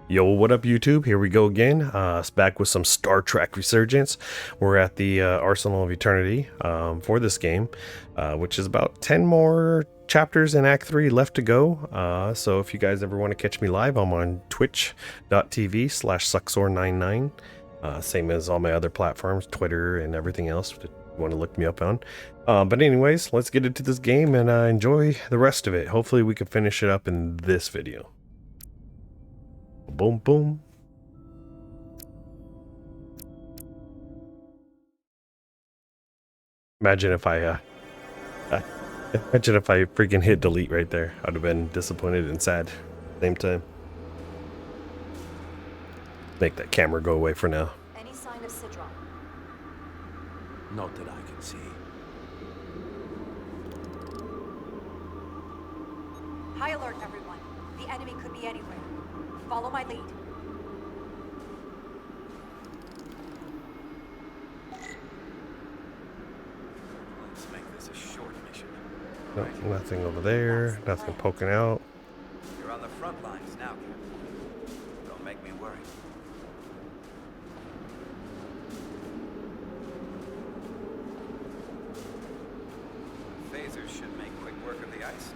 Yo, what up, YouTube? Here we go again. It's back with some Star Trek Resurgence. We're at the Arsenal of Eternity for this game, which is about 10 more chapters in Act 3 left to go. So if you guys ever want to catch me live, I'm on twitch.tv/suxor99. Same as all my other platforms, Twitter and everything else that you want to look me up on. But anyways, let's get into this game and enjoy the rest of it. Hopefully we can finish it up in this video. Boom, boom. Imagine if I freaking hit delete right there. I'd have been disappointed and sad at the same time. Make that camera go away for now. Any sign of Sidron? Not that I can see. High alert, everyone. The enemy could be anywhere. Follow my lead. Let's make this a short mission. No, nothing over there. Nothing poking out. You're on the front lines now, Captain. Don't make me worry. Phasers should make quick work of the ice.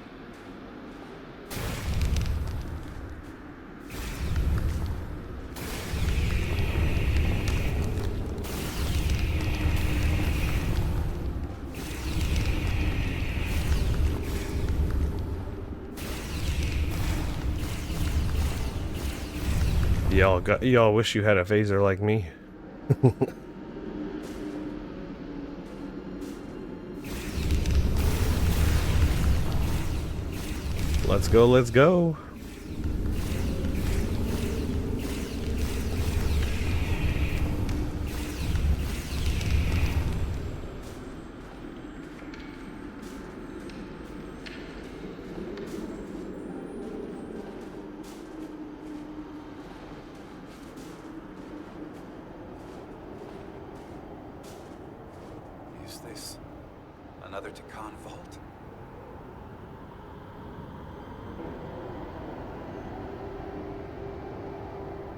Y'all wish you had a phaser like me. Let's go, let's go. Is this another Takan vault?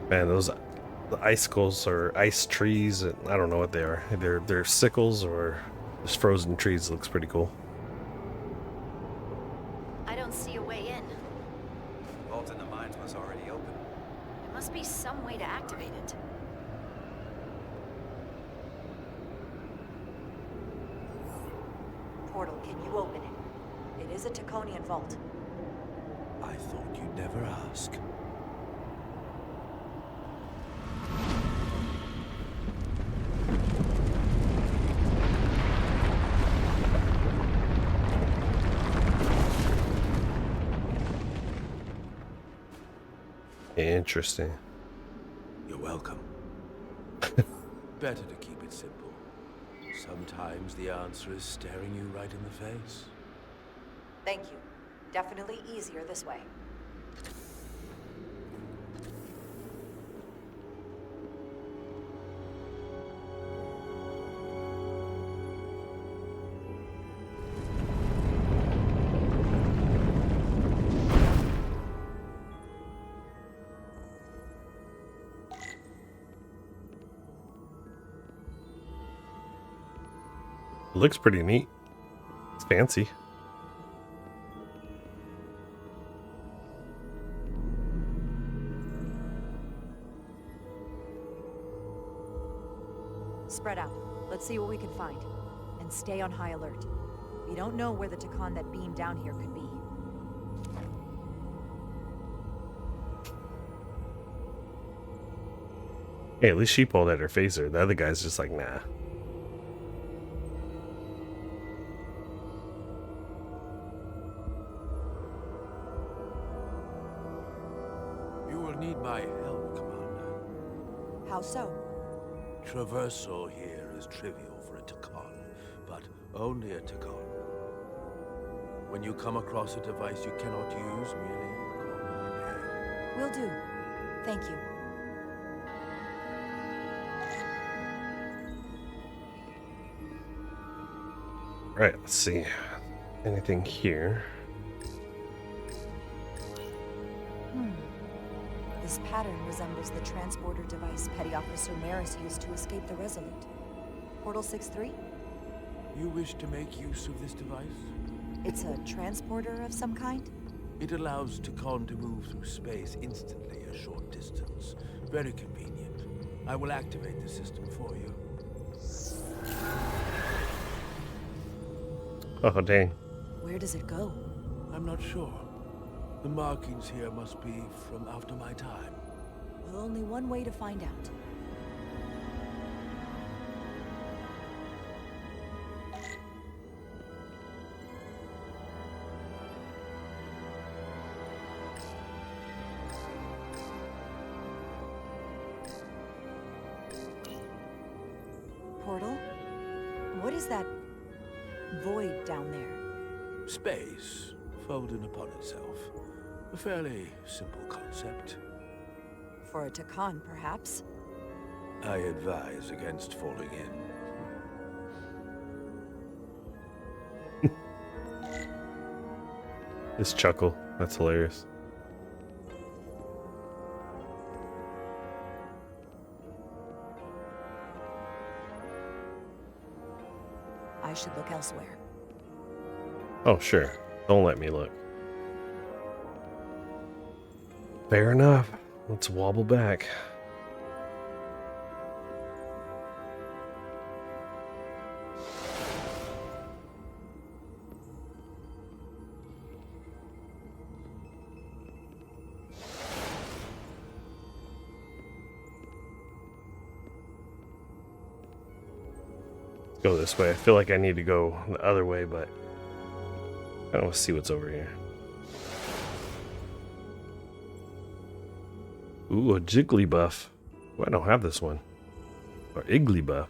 Man, those icicles or ice trees, I don't know what they are. They're sickles or just frozen trees. Looks pretty cool. I don't see a way in. Vault in the mines was already open. There must be some way to activate it. Portal, can you open it? It is a Taconian vault. I thought you'd never ask. Interesting. You're welcome. Better to keep it simple. Sometimes the answer is staring you right in the face. Thank you. Definitely easier this way. Looks pretty neat. It's fancy. Spread out. Let's see what we can find. And stay on high alert. We don't know where the Takan that beamed down here could be. Hey, at least she pulled out her phaser. The other guy's just like, nah. You will need my help, Commander. How so? Traversal here is trivial for a Takan, but only a Takan. When you come across a device you cannot use, merely call my name. Will do. Thank you. Right, let's see. Anything here? This pattern resembles the transporter device Petty Officer Maris used to escape the Resolute. Portal 6-3? You wish to make use of this device? It's a transporter of some kind? It allows Takon to move through space instantly a short distance. Very convenient. I will activate the system for you. Oh, dang. Where does it go? I'm not sure. The markings here must be from after my time. Well, only one way to find out. Portal? What is that void down there? Space, folding upon itself. A fairly simple concept. For a Takon, perhaps? I advise against falling in. This chuckle. That's hilarious. I should look elsewhere. Oh, sure. Don't let me look. Fair enough. Let's wobble back. Go this way. I feel like I need to go the other way, but I don't want to see what's over here. Ooh, a Jigglybuff. Oh, I don't have this one. Or Igglybuff.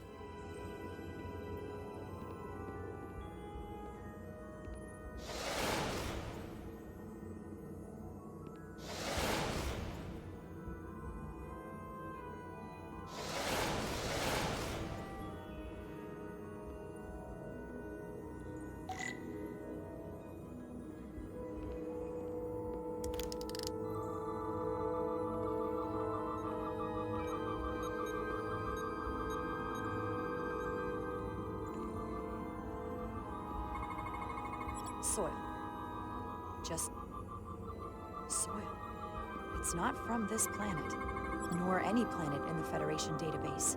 Soil. Just soil. It's not from this planet, nor any planet in the Federation database.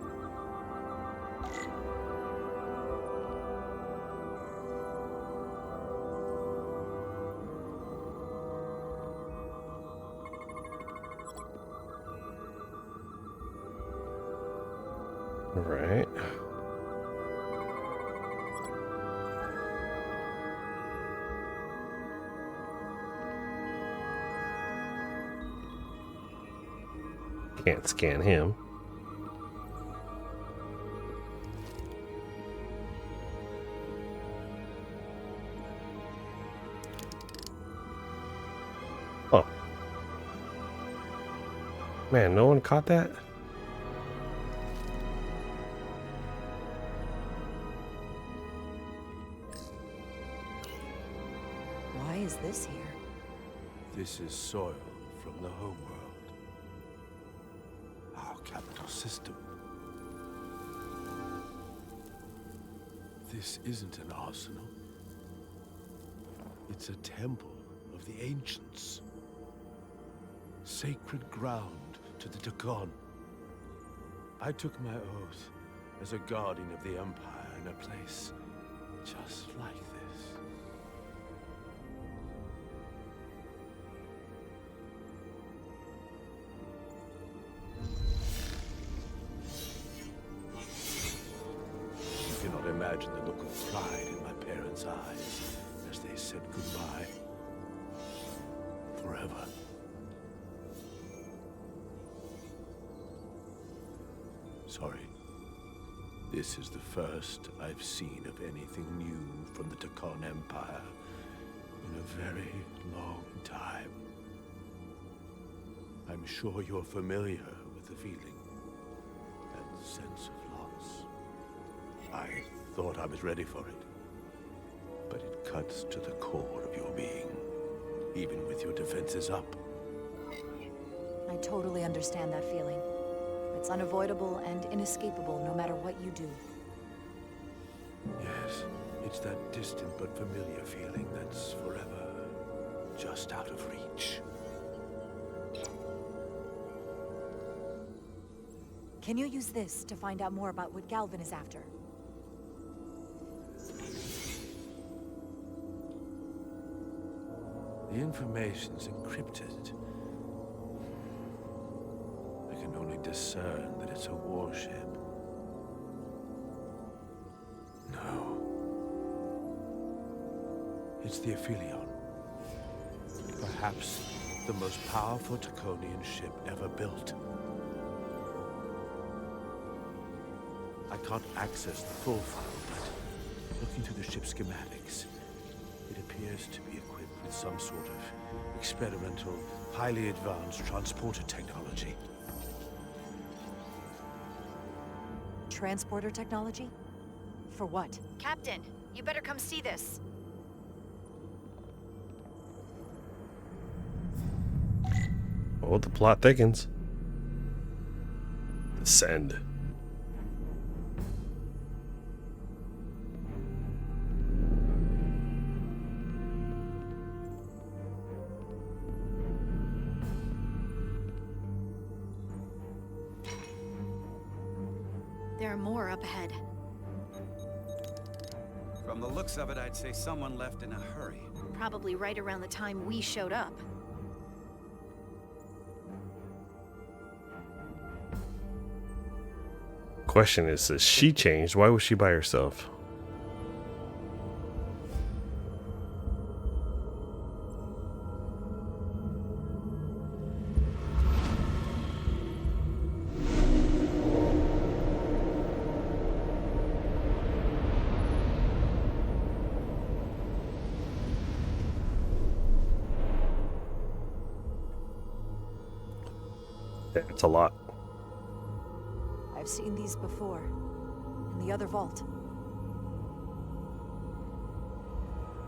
Right. Can't scan him. Oh. Man, no one caught that? Why is this here? This is soil from the homeworld. Our capital system. This isn't an arsenal. It's a temple of the ancients. Sacred ground to the Takon. I took my oath as a guardian of the Empire in a place just like this. You cannot imagine the look of pride in my parents' eyes as they said goodbye. Forever. Sorry. This is the first I've seen of anything new from the Takon Empire in a very long time. I'm sure you're familiar with the feeling, that sense of loss. I thought I was ready for it, but it cuts to the core of your being, even with your defenses up. I I totally understand that feeling. It's unavoidable and inescapable no matter what you do. Yes, it's that distant but familiar feeling that's forever just out of reach. Can you use this to find out more about what Galvin is after? The information's encrypted. I can only discern that it's a warship. No. It's the Aphelion. Perhaps the most powerful Taconian ship ever built. I can't access the full file, but looking through the ship's schematics, it appears to be equipped with some sort of experimental, highly advanced transporter technology. Transporter technology? For what? Captain, you better come see this. Oh, the plot thickens. Descend. There are more up ahead. From the looks of it, I'd say someone left in a hurry. Probably right around the time we showed up. Question is, has she changed? Why was she by herself? It's a lot. I've seen these before. In the other vault.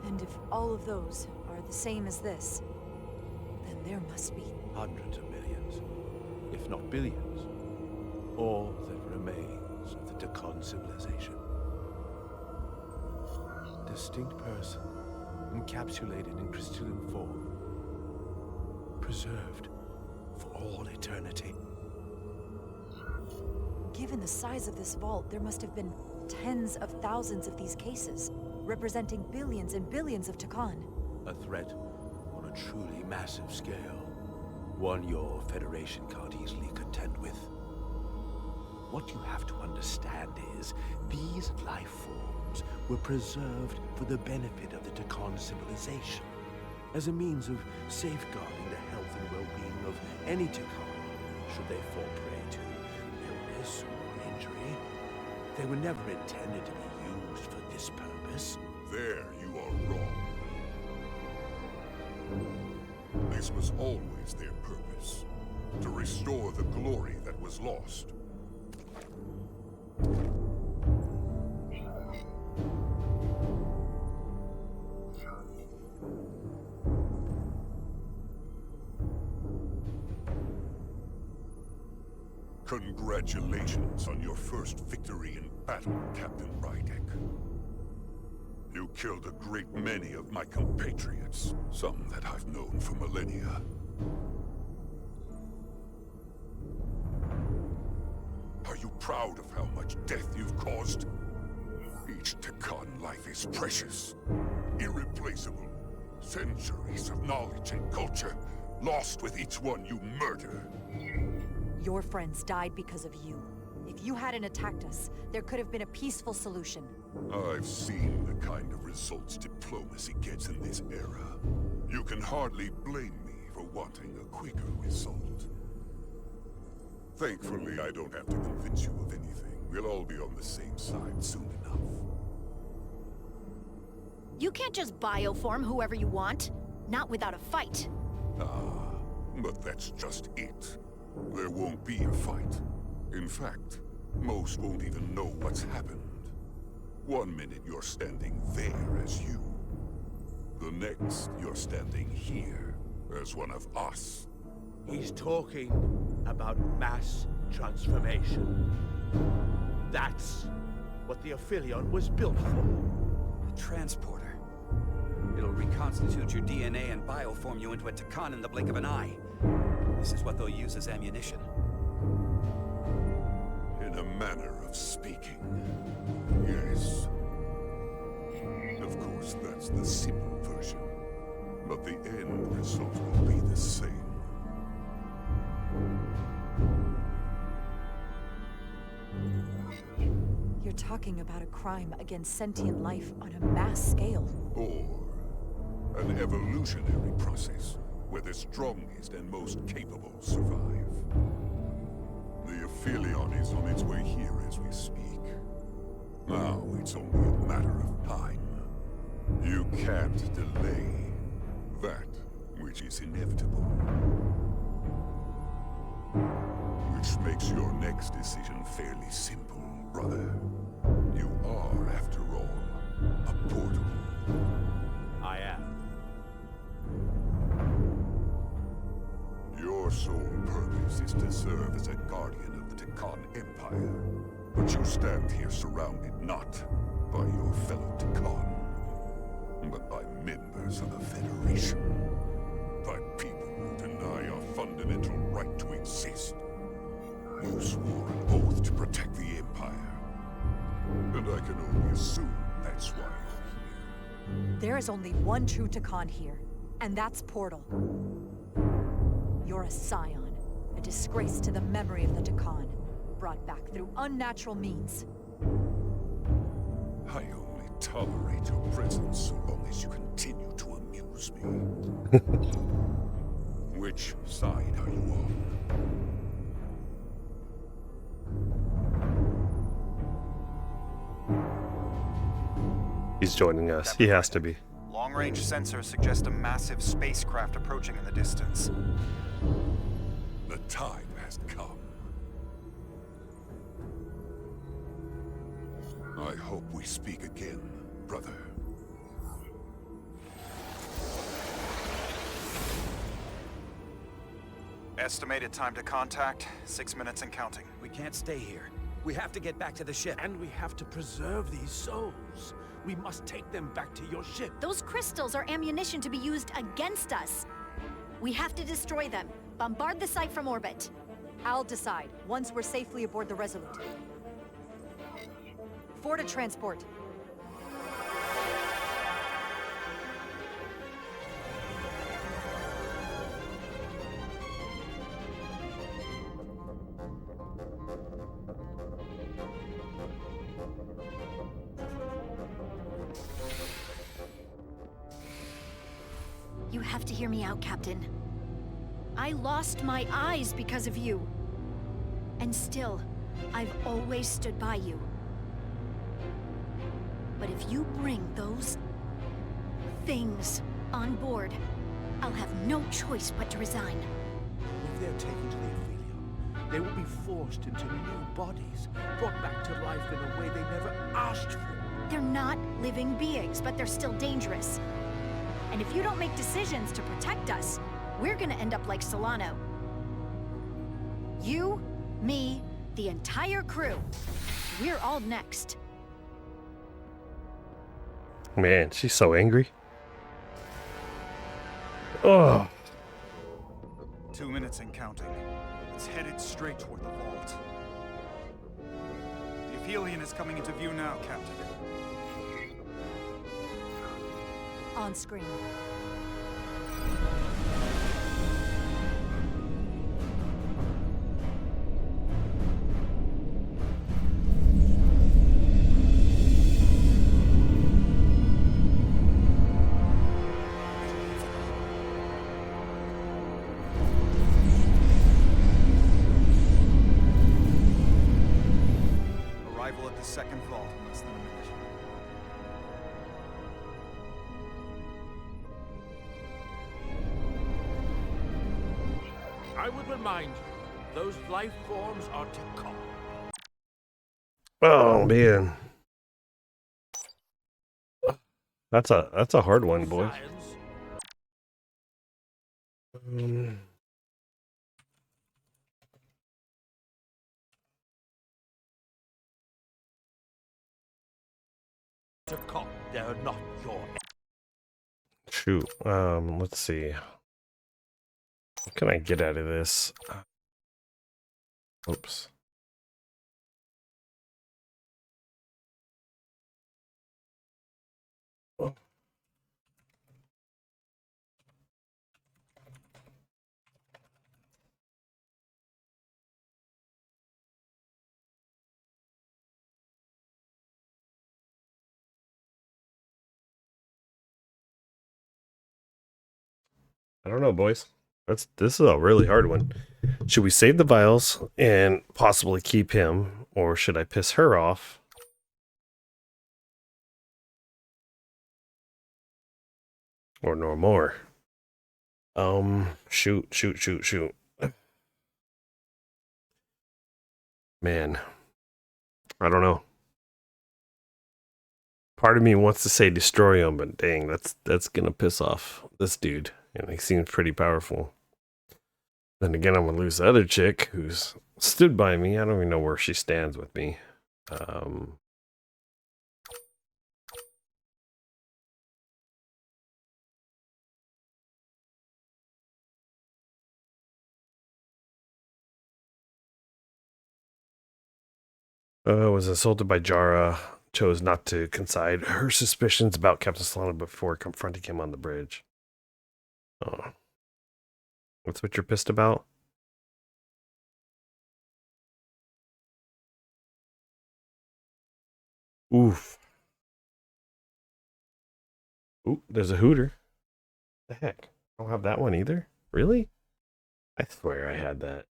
And if all of those are the same as this, then there must be... Hundreds of millions, if not billions. All that remains of the Tacon civilization. Distinct person, encapsulated in crystalline form. Preserved for all eternity. Given the size of this vault, there must have been tens of thousands of these cases, representing billions and billions of Tacon. A threat on a truly massive scale. One your Federation can't easily contend with. What you have to understand is, these life forms were preserved for the benefit of the Tacon civilization, as a means of safeguarding the health and well-being of any Tacon, should they fall prey to illness or injury. They were never intended to be used for this purpose. There you are wrong. This was always their purpose, to restore the glory that was lost. Congratulations on your first victory in battle, Captain Rydek. You killed a great many of my compatriots, some that I've known for millennia. Are you proud of how much death you've caused? Each Tacon life is precious, irreplaceable. Centuries of knowledge and culture, lost with each one you murder. Your friends died because of you. If you hadn't attacked us, there could have been a peaceful solution. I've seen the kind of results diplomacy gets in this era. You can hardly blame me for wanting a quicker result. Thankfully, I don't have to convince you of anything. We'll all be on the same side soon enough. You can't just bioform whoever you want. Not without a fight. Ah, but that's just it. There won't be a fight. In fact, most won't even know what's happened. One minute you're standing there as you. The next, you're standing here as one of us. He's talking about mass transformation. That's what the Aphelion was built for. A transporter. It'll reconstitute your DNA and bioform you into a Takan in the blink of an eye. This is what they'll use as ammunition. In a manner of speaking, yes. Of course, that's the simple version. But the end result will be the same. You're talking about a crime against sentient life on a mass scale. Or an evolutionary process where the strongest and most capable survive. The Aphelion is on its way here as we speak. Now it's only a matter of time. You can't delay that which is inevitable. Which makes your next decision fairly simple, brother. You are, after all, a portal. I am. Your sole purpose is to serve as a guardian of the Takan Empire. But you stand here surrounded not by your fellow Takan, but by members of the Federation. By people who deny our fundamental right to exist. You swore an oath to protect the Empire. And I can only assume that's why you're here. There is only one true Takan here, and that's Portal. You're a scion, a disgrace to the memory of the Takan, brought back through unnatural means. I only tolerate your presence so long as you continue to amuse me. Which side are you on? He's joining us. He has to be. Long-range sensors suggest a massive spacecraft approaching in the distance. The time has come. I hope we speak again, brother. Estimated time to contact, 6 minutes and counting. We can't stay here. We have to get back to the ship. And we have to preserve these souls. We must take them back to your ship. Those crystals are ammunition to be used against us. We have to destroy them. Bombard the site from orbit. I'll decide, once we're safely aboard the Resolute. For to transport. You have to hear me out, Captain. I lost my eyes because of you. And still, I've always stood by you. But if you bring those things on board, I'll have no choice but to resign. If they're taken to the Aphelion, they will be forced into new bodies, brought back to life in a way they never asked for. They're not living beings, but they're still dangerous. And if you don't make decisions to protect us, we're gonna end up like Solano. You, me, the entire crew. We're all next. Man, she's so angry. Oh, 2 minutes and counting. It's headed straight toward the vault. The Aphelion is coming into view now, Captain. On screen. Arrival at the second vault in less than a minute. I would remind you, those life forms are Takan. oh man, that's a hard one, boy. Science Um, Takon, they're not your. Shoot. Let's see. What can I get out of this? Oops. Oh. I don't know, boys. This is a really hard one. Should we save the vials and possibly keep him, or should I piss her off? Or no more? Shoot. Man, I don't know. Part of me wants to say destroy him, but dang, that's gonna piss off this dude, and he seems pretty powerful. Then again, I'm gonna lose the other chick who's stood by me. I don't even know where she stands with me. Was assaulted by Jara. Chose not to confide her suspicions about Captain Solana before confronting him on the bridge. Oh, what's what you're pissed about? Oof. Ooh, there's a hooter. The heck? I don't have that one either. Really? I swear I had that.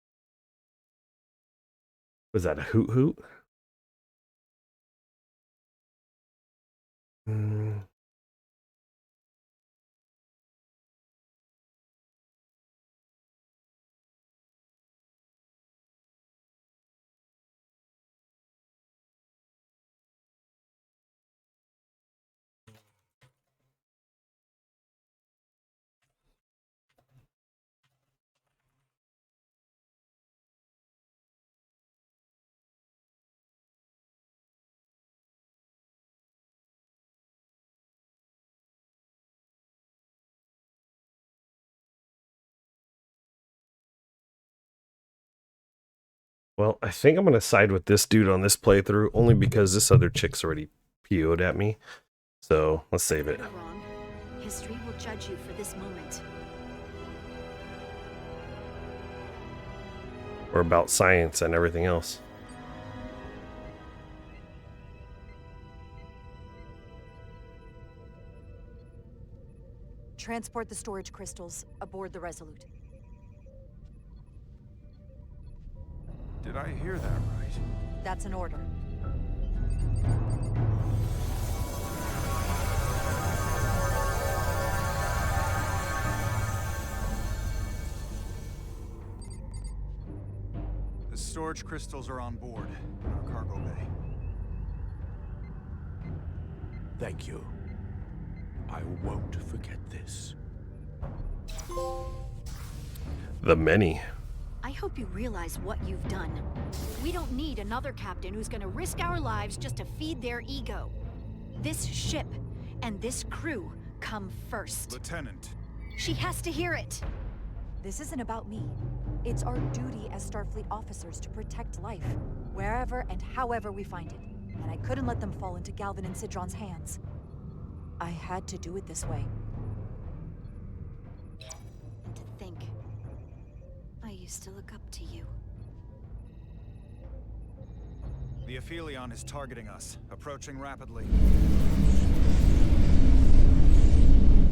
Was that a hoot hoot? Hmm. Well, I think I'm going to side with this dude on this playthrough, only because this other chick's already PO'd at me. So, let's save it. You're wrong. History will judge you for this moment. Or about science and everything else. Transport the storage crystals aboard the Resolute. Did I hear that right? That's an order. The storage crystals are on board in our cargo bay. Thank you. I won't forget this. The many. I hope you realize what you've done. We don't need another captain who's gonna risk our lives just to feed their ego. This ship and this crew come first. Lieutenant. She has to hear it. This isn't about me. It's our duty as Starfleet officers to protect life, wherever and however we find it. And I couldn't let them fall into Galvin and Sidron's hands. I had to do it this way. And to think, I used to look up to you. The Aphelion is targeting us, approaching rapidly.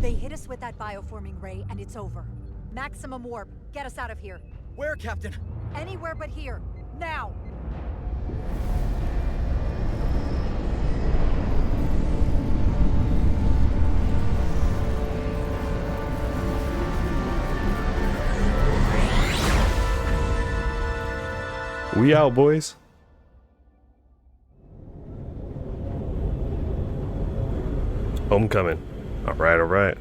They hit us with that bioforming ray, and it's over. Maximum warp. Get us out of here. Where, Captain? Anywhere but here. Now! We out, boys. Homecoming. All right.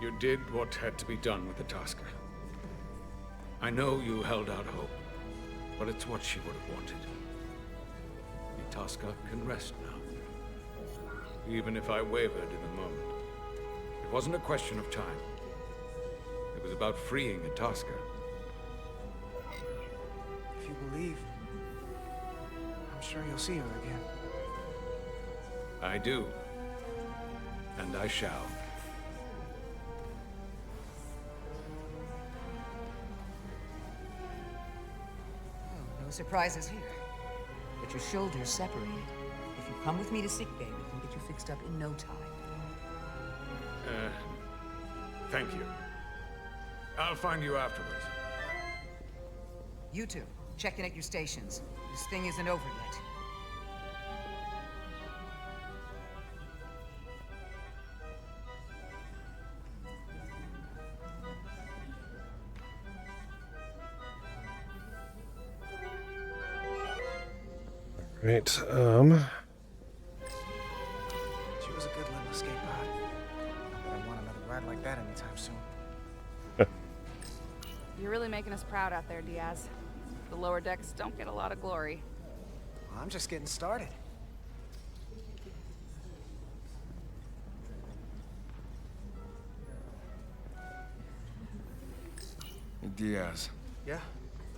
You did what had to be done with the Tasker. I know you held out hope, but it's what she would have wanted. The Tasker can rest now. Even if I wavered in a moment. It wasn't a question of time. It was about freeing the Tasker. If you believe, I'm sure you'll see her again. I do. And I shall. Oh, no surprises here. But your shoulders separated. If you come with me to sickbay, we can get you fixed up in no time. Thank you. I'll find you afterwards. You two, check in at your stations. This thing isn't over yet. Right, She was a good little escape pod. Not that I want another ride like that anytime soon. You're really making us proud out there, Diaz. The lower decks don't get a lot of glory. Well, I'm just getting started. Hey, Diaz, Yeah?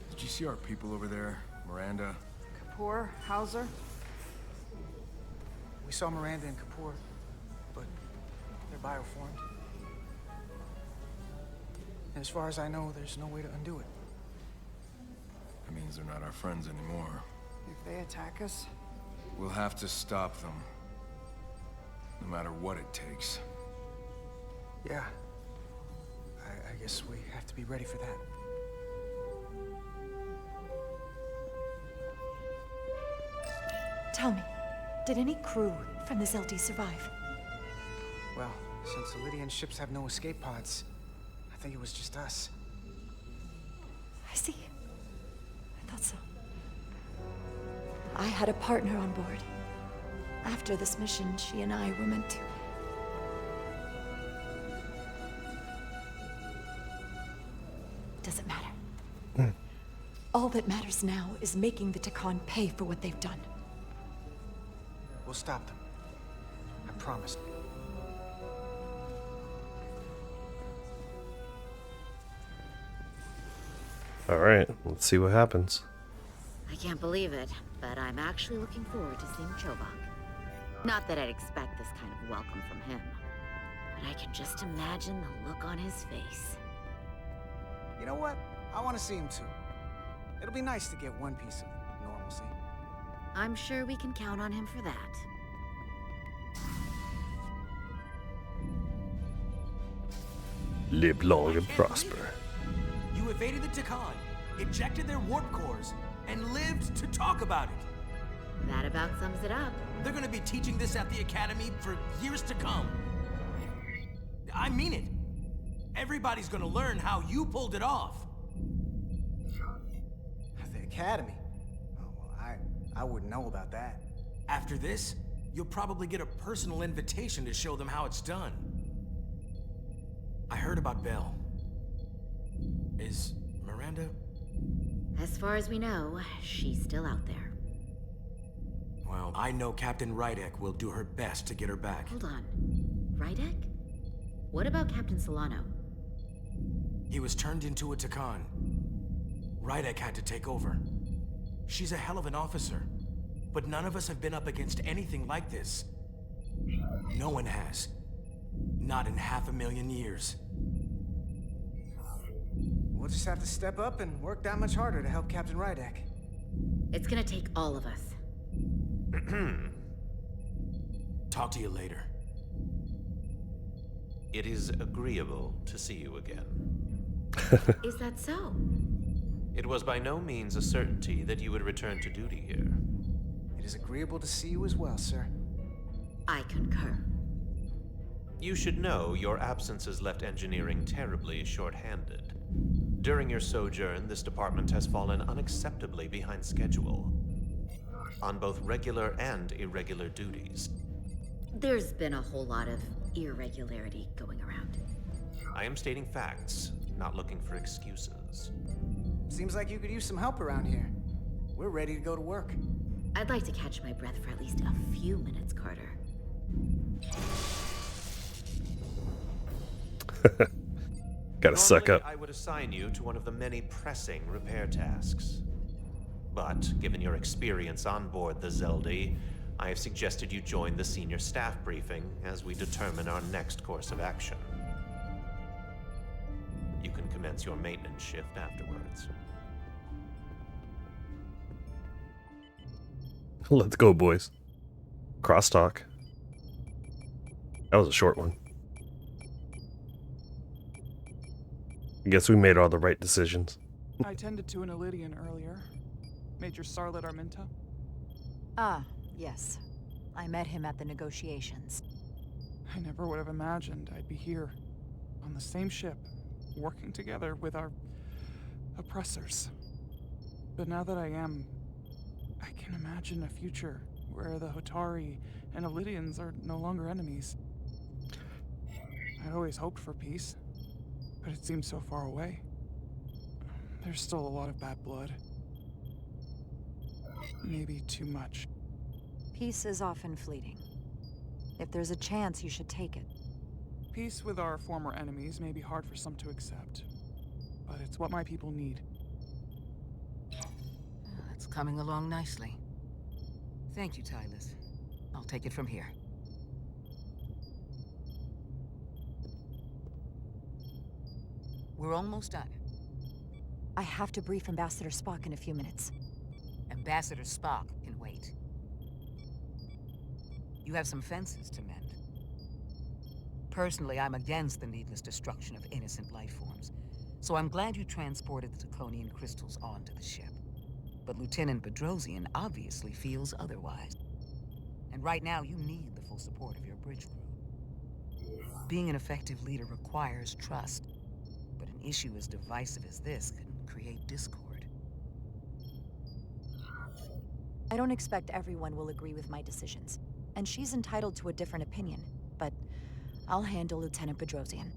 did you see our people over there? Miranda? Kapoor, Hauser? We saw Miranda and Kapoor, but they're bioformed. And as far as I know, there's no way to undo it. That means they're not our friends anymore. If they attack us? We'll have to stop them. No matter what it takes. Yeah. I guess we have to be ready for that. Tell me, did any crew from the Zelti survive? Well, since the Lydian ships have no escape pods, I think it was just us. I see. I thought so. I had a partner on board. After this mission, she and I were meant to. Doesn't matter. All that matters now is making the Takan pay for what they've done. We'll stop them. I promise. all right, let's see what happens. I can't believe it, but I'm actually looking forward to seeing Chobok. Not that I'd expect this kind of welcome from him, but I can just imagine the look on his face. You know what? I want to see him too. It'll be nice to get one piece of normalcy. I'm sure we can count on him for that. Live long and prosper. You evaded the Takan, ejected their warp cores, and lived to talk about it. That about sums it up. They're gonna be teaching this at the Academy for years to come. I mean it. Everybody's gonna learn how you pulled it off. The Academy? Oh, well, I wouldn't know about that. After this, you'll probably get a personal invitation to show them how it's done. I heard about Belle. Is Miranda? As far as we know, she's still out there. Well, I know Captain Rydek will do her best to get her back. Hold on. Rydek? What about Captain Solano? He was turned into a Takan. Rydek had to take over. She's a hell of an officer, but none of us have been up against anything like this. No one has. Not in 500,000 years. We'll just have to step up and work that much harder to help Captain Rydek. It's gonna take all of us. Talk to you later. It is agreeable to see you again. Is that so? It was by no means a certainty that you would return to duty here. It is agreeable to see you as well, sir. I concur. You should know your absence has left engineering terribly short-handed. During your sojourn, this department has fallen unacceptably behind schedule on both regular and irregular duties. There's been a whole lot of irregularity going around. I am stating facts, not looking for excuses. Seems like you could use some help around here. We're ready to go to work. I'd like to catch my breath for at least a few minutes, Carter. Gotta suck up. I would assign you to one of the many pressing repair tasks. But, given your experience on board the Zelda, I have suggested you join the senior staff briefing as we determine our next course of action. You can commence your maintenance shift afterwards. Let's go, boys. Crosstalk. That was a short one. I guess we made all the right decisions. I tended to an Elydian earlier. Major Sarlet Arminta. Ah, yes. I met him at the negotiations. I never would have imagined I'd be here, on the same ship, working together with our oppressors. But now that I am, I can imagine a future where the Hotari and Elydians are no longer enemies. I'd always hoped for peace, but it seems so far away. There's still a lot of bad blood. Maybe too much. Peace is often fleeting. If there's a chance, you should take it. Peace with our former enemies may be hard for some to accept, but it's what my people need. It's coming along nicely. Thank you, Tylus. I'll take it from here. We're almost done. I have to brief Ambassador Spock in a few minutes. Ambassador Spock can wait. You have some fences to mend. Personally, I'm against the needless destruction of innocent life forms, so I'm glad you transported the Draconian crystals onto the ship. But Lieutenant Bedrosian obviously feels otherwise. And right now, you need the full support of your bridge crew. Being an effective leader requires trust, but an issue as divisive as this can create discord. I don't expect everyone will agree with my decisions, and she's entitled to a different opinion, but I'll handle Lieutenant Bedrosian.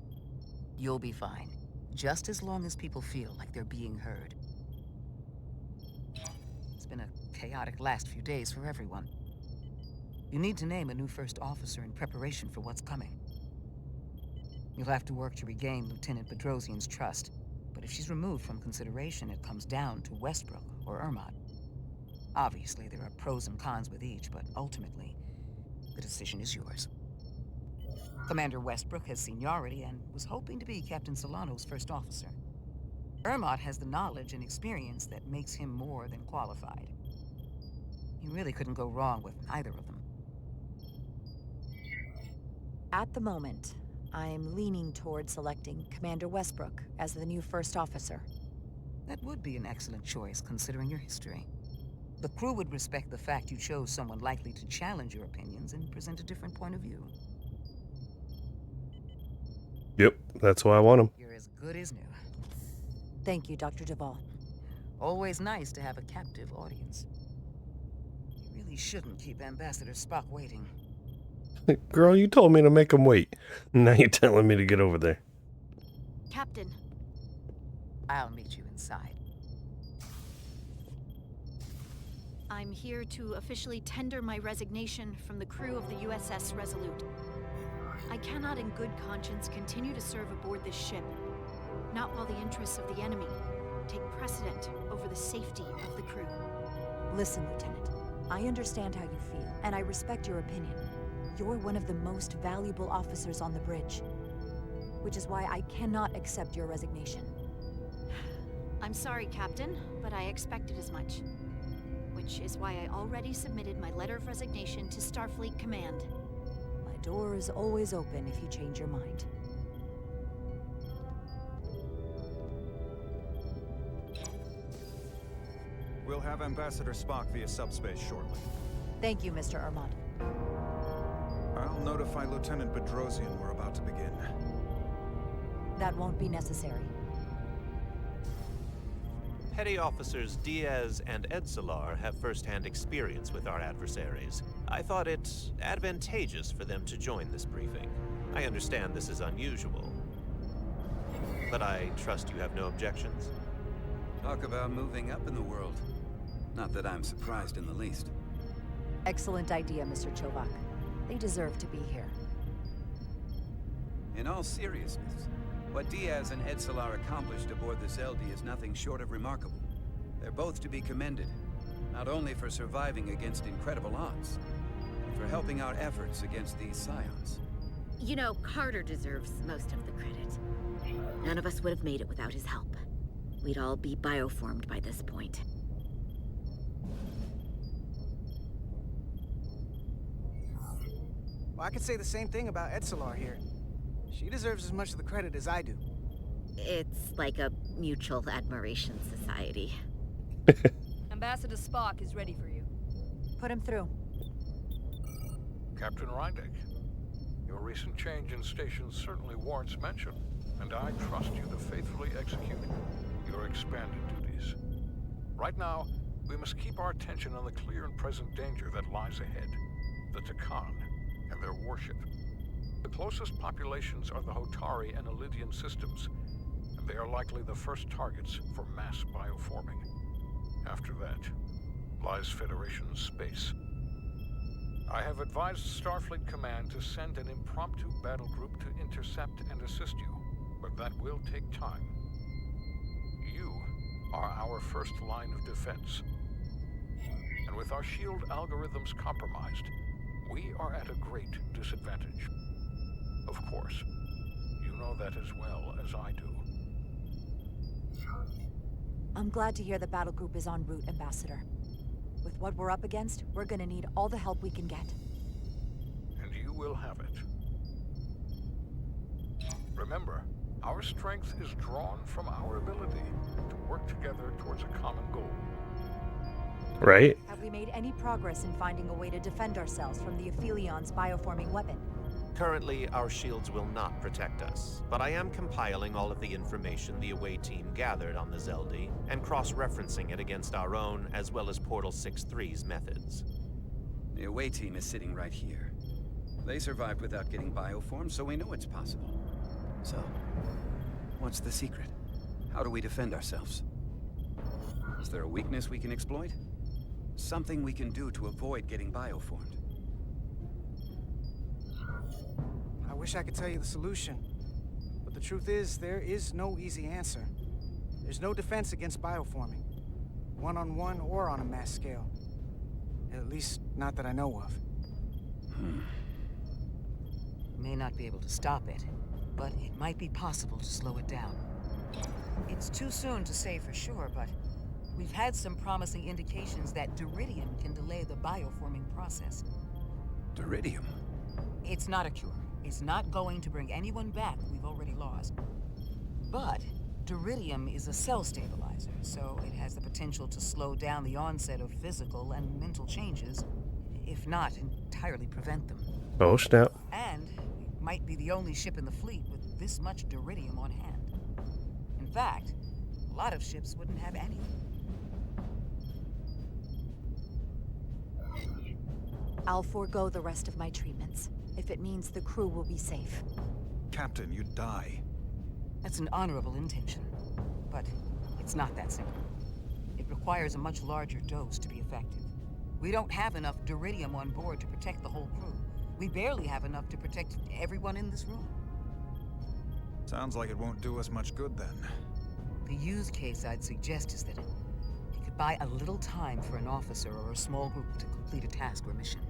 You'll be fine, just as long as people feel like they're being heard. It's been a chaotic last few days for everyone. You need to name a new first officer in preparation for what's coming. You'll have to work to regain Lieutenant Bedrosian's trust, but if she's removed from consideration, it comes down to Westbrook or Ermot. Obviously, there are pros and cons with each, but ultimately, the decision is yours. Commander Westbrook has seniority and was hoping to be Captain Solano's first officer. Ermot has the knowledge and experience that makes him more than qualified. You really couldn't go wrong with either of them. At the moment, I'm leaning toward selecting Commander Westbrook as the new first officer. That would be an excellent choice, considering your history. The crew would respect the fact you chose someone likely to challenge your opinions and present a different point of view. Yep, that's why I want him. You're as good as new. Thank you, Dr. Duvall. Always nice to have a captive audience. You really shouldn't keep Ambassador Spock waiting. Girl, you told me to make him wait. Now you're telling me to get over there. Captain. I'll meet you inside. I'm here to officially tender my resignation from the crew of the USS Resolute. I cannot in good conscience continue to serve aboard this ship, not while the interests of the enemy take precedent over the safety of the crew. Listen, Lieutenant, I understand how you feel, and I respect your opinion. You're one of the most valuable officers on the bridge, which is why I cannot accept your resignation. I'm sorry, Captain, but I expected as much. Which is why I already submitted my letter of resignation to Starfleet Command. My door is always open if you change your mind. We'll have Ambassador Spock via subspace shortly. Thank you, Mr. Ermot. I'll notify Lieutenant Bedrosian we're about to begin. That won't be necessary. Petty Officers Diaz and Edsolar have first-hand experience with our adversaries. I thought it advantageous for them to join this briefing. I understand this is unusual. but I trust you have no objections. Talk about moving up in the world. Not that I'm surprised in the least. Excellent idea, Mr. Chovak. They deserve to be here. In all seriousness, what Diaz and Edsalar accomplished aboard the Zeldi is nothing short of remarkable. They're both to be commended, not only for surviving against incredible odds, but for helping our efforts against these scions. You know, Carter deserves most of the credit. None of us would have made it without his help. We'd all be bioformed by this point. Well, I could say the same thing about Edsalar here. She deserves as much of the credit as I do. It's like a mutual admiration society. Ambassador Spock is ready for you. Put him through. Captain Rydek, your recent change in station certainly warrants mention, and I trust you to faithfully execute your expanded duties. Right now, we must keep our attention on the clear and present danger that lies ahead, the Takan and their warship. The closest populations are the Hotari and Elydian systems, and they are likely the first targets for mass bioforming. After that, lies Federation space. I have advised Starfleet Command to send an impromptu battle group to intercept and assist you, but that will take time. You are our first line of defense. And with our shield algorithms compromised, we are at a great disadvantage. Of course, you know that as well as I do. I'm glad to hear the battle group is en route, Ambassador. With what we're up against, we're gonna need all the help we can get. And you will have it. Remember, our strength is drawn from our ability to work together towards a common goal. Right? Have we made any progress in finding a way to defend ourselves from the Aphilion's bioforming weapon? Currently, our shields will not protect us, but I am compiling all of the information the away team gathered on the Zeldi and cross-referencing it against our own as well as Portal 6-3's methods. The away team is sitting right here. They survived without getting bioformed, so we know it's possible. So, what's the secret? How do we defend ourselves? Is there a weakness we can exploit? Something we can do to avoid getting bioformed? I wish I could tell you the solution, but the truth is, there is no easy answer. There's no defense against bioforming, one-on-one or on a mass scale. At least, not that I know of. May not be able to stop it, but it might be possible to slow it down. It's too soon to say for sure, but we've had some promising indications that Duridium can delay the bioforming process. Duridium? It's not a cure. It's not going to bring anyone back we've already lost. But Duridium is a cell stabilizer, so it has the potential to slow down the onset of physical and mental changes, if not entirely prevent them. Oh, snap. And it might be the only ship in the fleet with this much Duridium on hand. In fact, a lot of ships wouldn't have any. I'll forego the rest of my treatments, if it means the crew will be safe. Captain, you'd die. That's an honorable intention, but it's not that simple. It requires a much larger dose to be effective. We don't have enough Duridium on board to protect the whole crew. We barely have enough to protect everyone in this room. Sounds like it won't do us much good then. The use case I'd suggest is that it could buy a little time for an officer or a small group to complete a task or mission.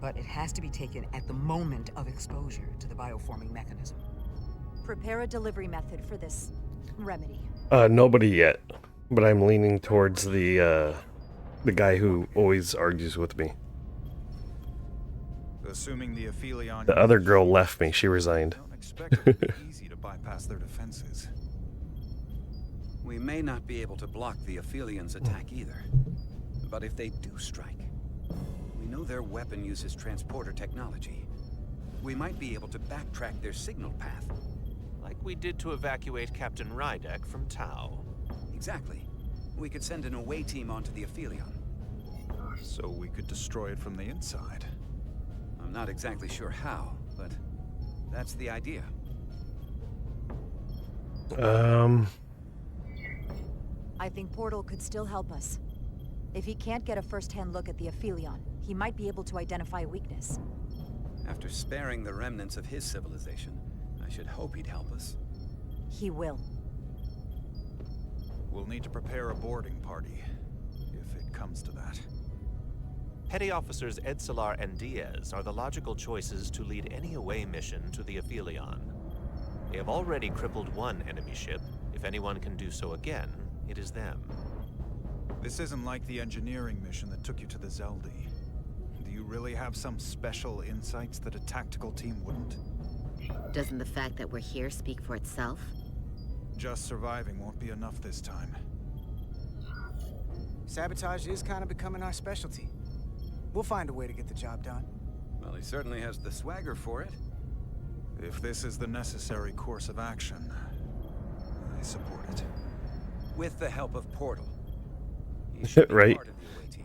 But it has to be taken at the moment of exposure to the bioforming mechanism. Prepare a delivery method for this remedy. Nobody yet, but I'm leaning towards the guy who always argues with me. Assuming the Aphelion... The other girl left me. She resigned. Don't expect it to be easy to bypass their defenses. We may not be able to block the Aphelions' attack either. But if they do strike, we know their weapon uses transporter technology. We might be able to backtrack their signal path. Like we did to evacuate Captain Rydek from Tau. Exactly. We could send an away team onto the Aphelion. So we could destroy it from the inside. I'm not exactly sure how, but that's the idea. I think Portal could still help us. If he can't get a first-hand look at the Aphelion, he might be able to identify a weakness. After sparing the remnants of his civilization, I should hope he'd help us. He will. We'll need to prepare a boarding party, if it comes to that. Petty Officers Edsalar and Diaz are the logical choices to lead any away mission to the Aphelion. They have already crippled one enemy ship. If anyone can do so again, it is them. This isn't like the engineering mission that took you to the Zeldi. Do you really have some special insights that a tactical team wouldn't? Doesn't the fact that we're here speak for itself? Just surviving won't be enough this time. Sabotage is kind of becoming our specialty. We'll find a way to get the job done. Well, he certainly has the swagger for it. If this is the necessary course of action, I support it. With the help of Portal. Right.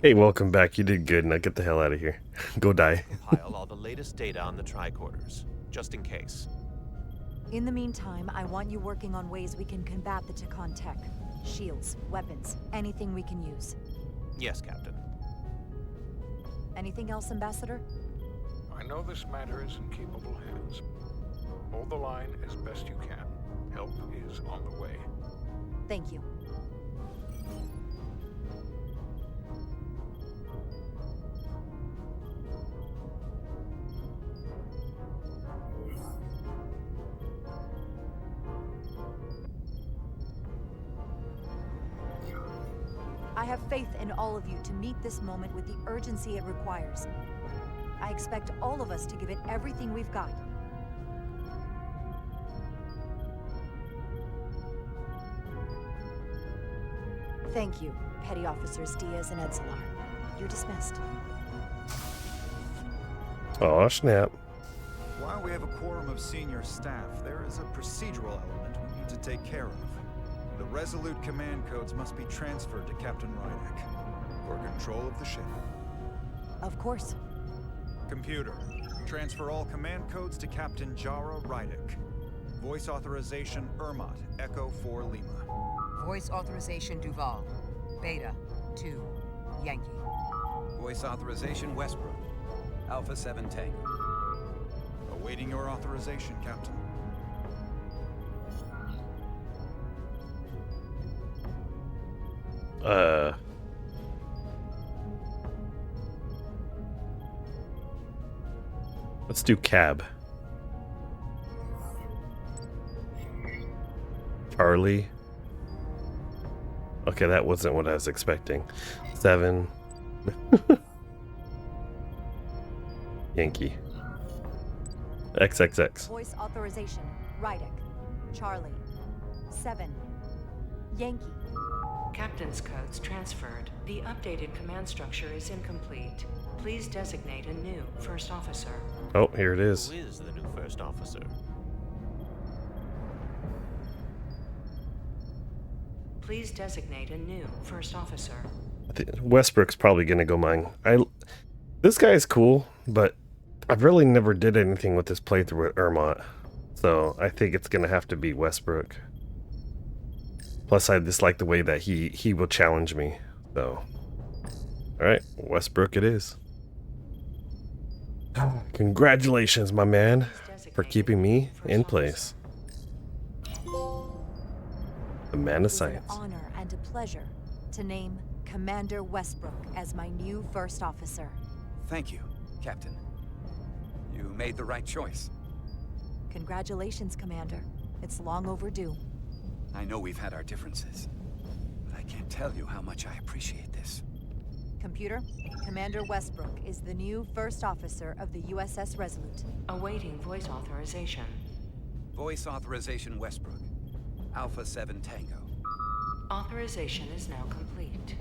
Hey, welcome back. You did good. Now get the hell out of here. Go die. Compile all the latest data on the tricorders, just in case. In the meantime, I want you working on ways we can combat the Takan tech. Shields, weapons, anything we can use. Yes, Captain. Anything else, Ambassador? I know this matter is in capable hands. Hold the line as best you can. Help is on the way. Thank you. I have faith in all of you to meet this moment with the urgency it requires. I expect all of us to give it everything we've got. Thank you, Petty Officers Diaz and Edsalar. You're dismissed. Oh, snap. While we have a quorum of senior staff, there is a procedural element we need to take care of. The Resolute command codes must be transferred to Captain Rydek for control of the ship. Of course. Computer, transfer all command codes to Captain Jara Rydek. Voice authorization Ermot, Echo 4 Lima. Voice authorization Duval. Beta 2 Yankee. Voice authorization Westbrook. Alpha 7 Tango. Awaiting your authorization, Captain. Let's do cab. Charlie. Okay, that wasn't what I was expecting. 7. Yankee. XXX. Voice authorization, Rydek. Charlie. 7. Yankee. Captain's codes transferred. The updated command structure is incomplete. Please designate a new first officer. Oh, here it is. Who is the new first officer? Please designate a new first officer. I think Westbrook's probably gonna go mine. This guy's cool, but I really never did anything with this playthrough with Ermot, so I think it's gonna have to be Westbrook. Plus, I dislike the way that he will challenge me. So, all right, Westbrook it is. Congratulations, my man, for keeping me in place. The man of science. It's an honor and a pleasure to name Commander Westbrook as my new first officer. Thank you, Captain. You made the right choice. Congratulations, Commander. It's long overdue. I know we've had our differences, but I can't tell you how much I appreciate this. Computer, Commander Westbrook is the new first officer of the USS Resolute. Awaiting voice authorization. Voice authorization Westbrook. Alpha 7 Tango. Authorization is now complete.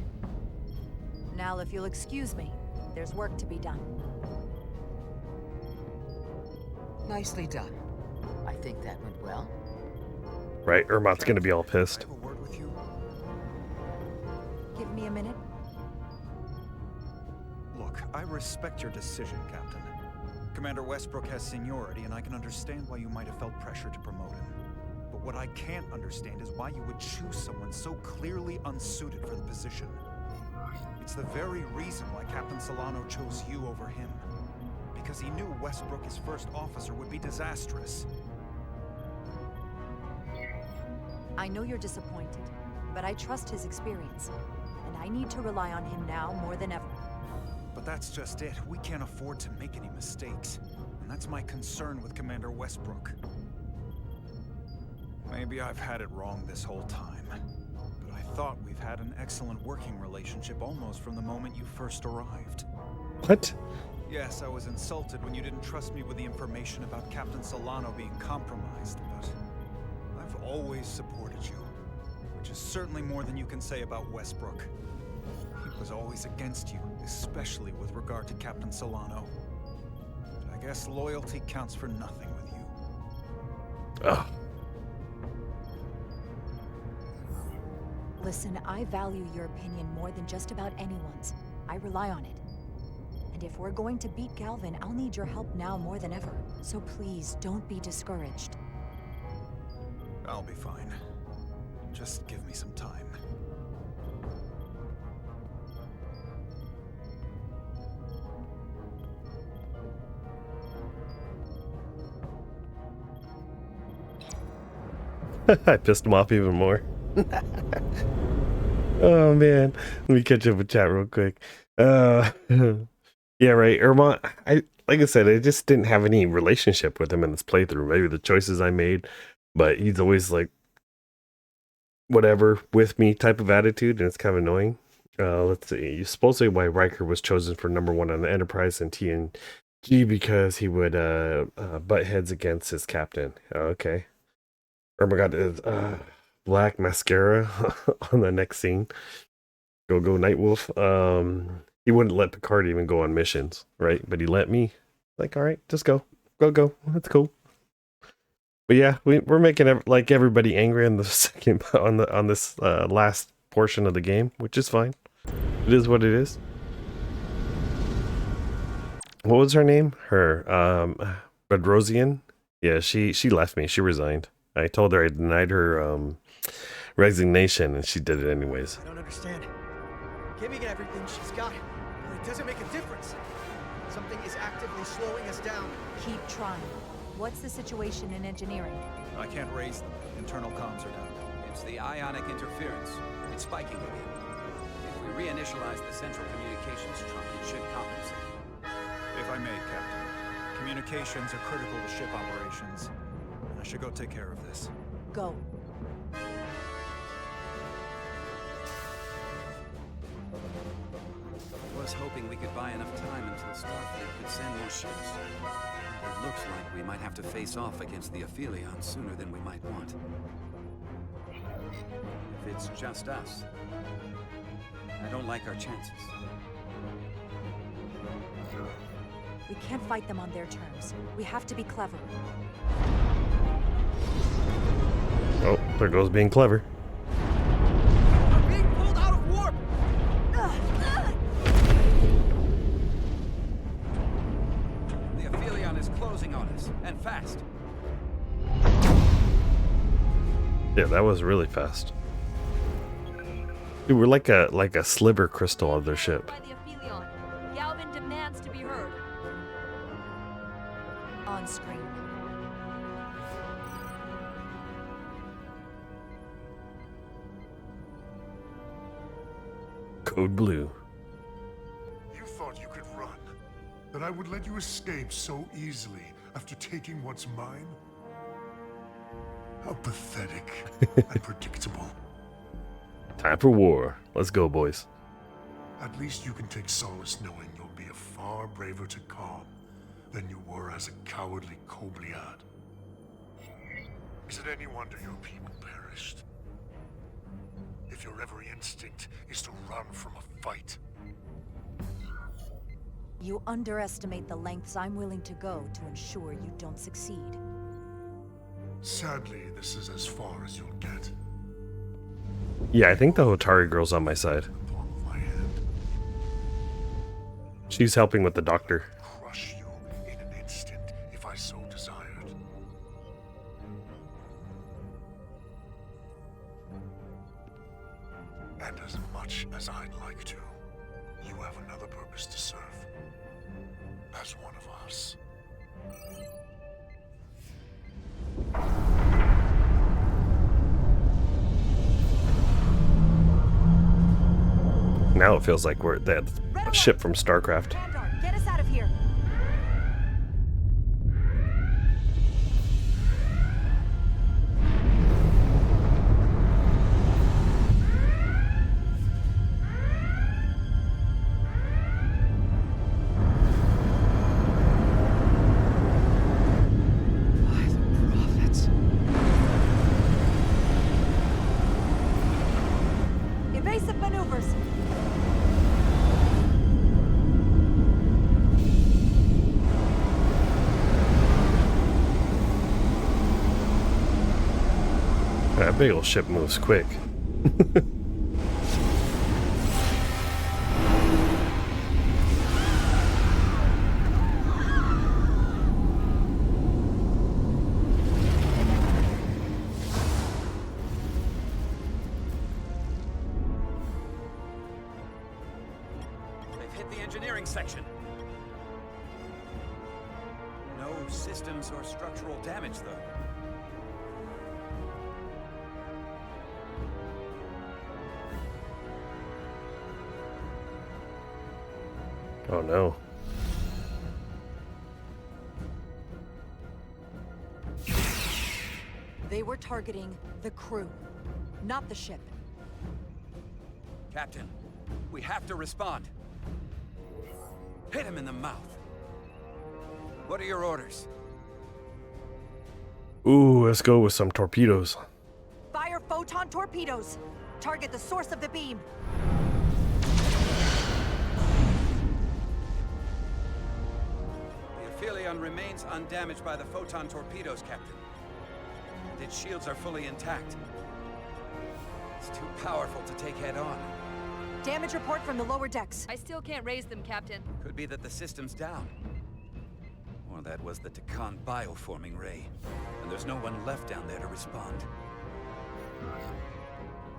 Now, if you'll excuse me, there's work to be done. Nicely done. I think that went well. Right, Ermot's gonna be all pissed. I have a word with you. Give me a minute. Look, I respect your decision, Captain. Commander Westbrook has seniority, and I can understand why you might have felt pressure to promote him. But what I can't understand is why you would choose someone so clearly unsuited for the position. It's the very reason why Captain Solano chose you over him. Because he knew Westbrook, his first officer, would be disastrous. I know you're disappointed, but I trust his experience. And I need to rely on him now more than ever. But that's just it. We can't afford to make any mistakes. And that's my concern with Commander Westbrook. Maybe I've had it wrong this whole time. But I thought we've had an excellent working relationship almost from the moment you first arrived. What? Yes, I was insulted when you didn't trust me with the information about Captain Solano being compromised, but I've always supported you. Which is certainly more than you can say about Westbrook. He was always against you, especially with regard to Captain Solano. But I guess loyalty counts for nothing with you. Ugh. Listen, I value your opinion more than just about anyone's. I rely on it. And if we're going to beat Galvin, I'll need your help now more than ever. So please, don't be discouraged. I'll be fine. Just give me some time. I pissed him off even more. Oh man, let me catch up with chat real quick. Yeah, right. Irma, like I said, I just didn't have any relationship with him in this playthrough. Maybe the choices I made, but he's always like whatever with me type of attitude, and it's kind of annoying. Let's see. Supposedly why Riker was chosen for #1 on the Enterprise and TNG because he would butt heads against his captain. Okay. Irma got his black mascara on the next scene. Go Nightwolf. He wouldn't let Picard even go on missions, right? But he let me. Like, all right, just go. That's cool. But yeah, we're making like everybody angry on the second on this last portion of the game, which is fine. It is what it is. What was her name? Her Bedrosian. Yeah, she left me. She resigned. I told her I denied her resignation, and she did it anyways. I don't understand. Giving everything she's got, but it doesn't make a difference. Something is actively slowing us down. Keep trying. What's the situation in engineering? I can't raise them. Internal comms are down. It's the ionic interference. It's spiking again. If we reinitialize the central communications trunk, it should compensate. If I may, Captain. Communications are critical to ship operations. I should go take care of this. Go. I was hoping we could buy enough time until Starfleet could send more ships. It looks like we might have to face off against the Aphelion sooner than we might want. If it's just us, I don't like our chances. We can't fight them on their terms. We have to be clever. Oh, there goes being clever. We're being pulled out of warp! The Aphelion is closing on us, and fast. Yeah, that was really fast. Dude, we're like a sliver crystal of their ship. By the Aphelion. Galvin demands to be heard. On screen. Code Blue. You thought you could run? That I would let you escape so easily after taking what's mine? How pathetic and predictable. Time for war. Let's go, boys. At least you can take solace knowing you'll be a far braver Takan than you were as a cowardly Kobliad. Is it any wonder your people perished? If your every instinct is to run from a fight. You underestimate the lengths I'm willing to go to ensure you don't succeed. Sadly, this is as far as you'll get. Yeah, I think the Hotari girl's on my side. She's helping with the doctor. Crush you in an instant if I so desired. And as much as I'd like to, you have another purpose to serve. As one of us. Now it feels like we're at that ship from StarCraft. Pandar, get us out of here. Evasive maneuvers. That big old ship moves quick. They've hit the engineering section. No systems or structural damage, though. Oh no. They were targeting the crew, not the ship. Captain, we have to respond. Hit him in the mouth. What are your orders? Ooh, let's go with some torpedoes. Fire photon torpedoes. Target the source of the beam. The Aphelion remains undamaged by the photon torpedoes, Captain. And its shields are fully intact. It's too powerful to take head on. Damage report from the lower decks. I still can't raise them, Captain. Could be that the system's down. Or that was the Takan bioforming ray. And there's no one left down there to respond.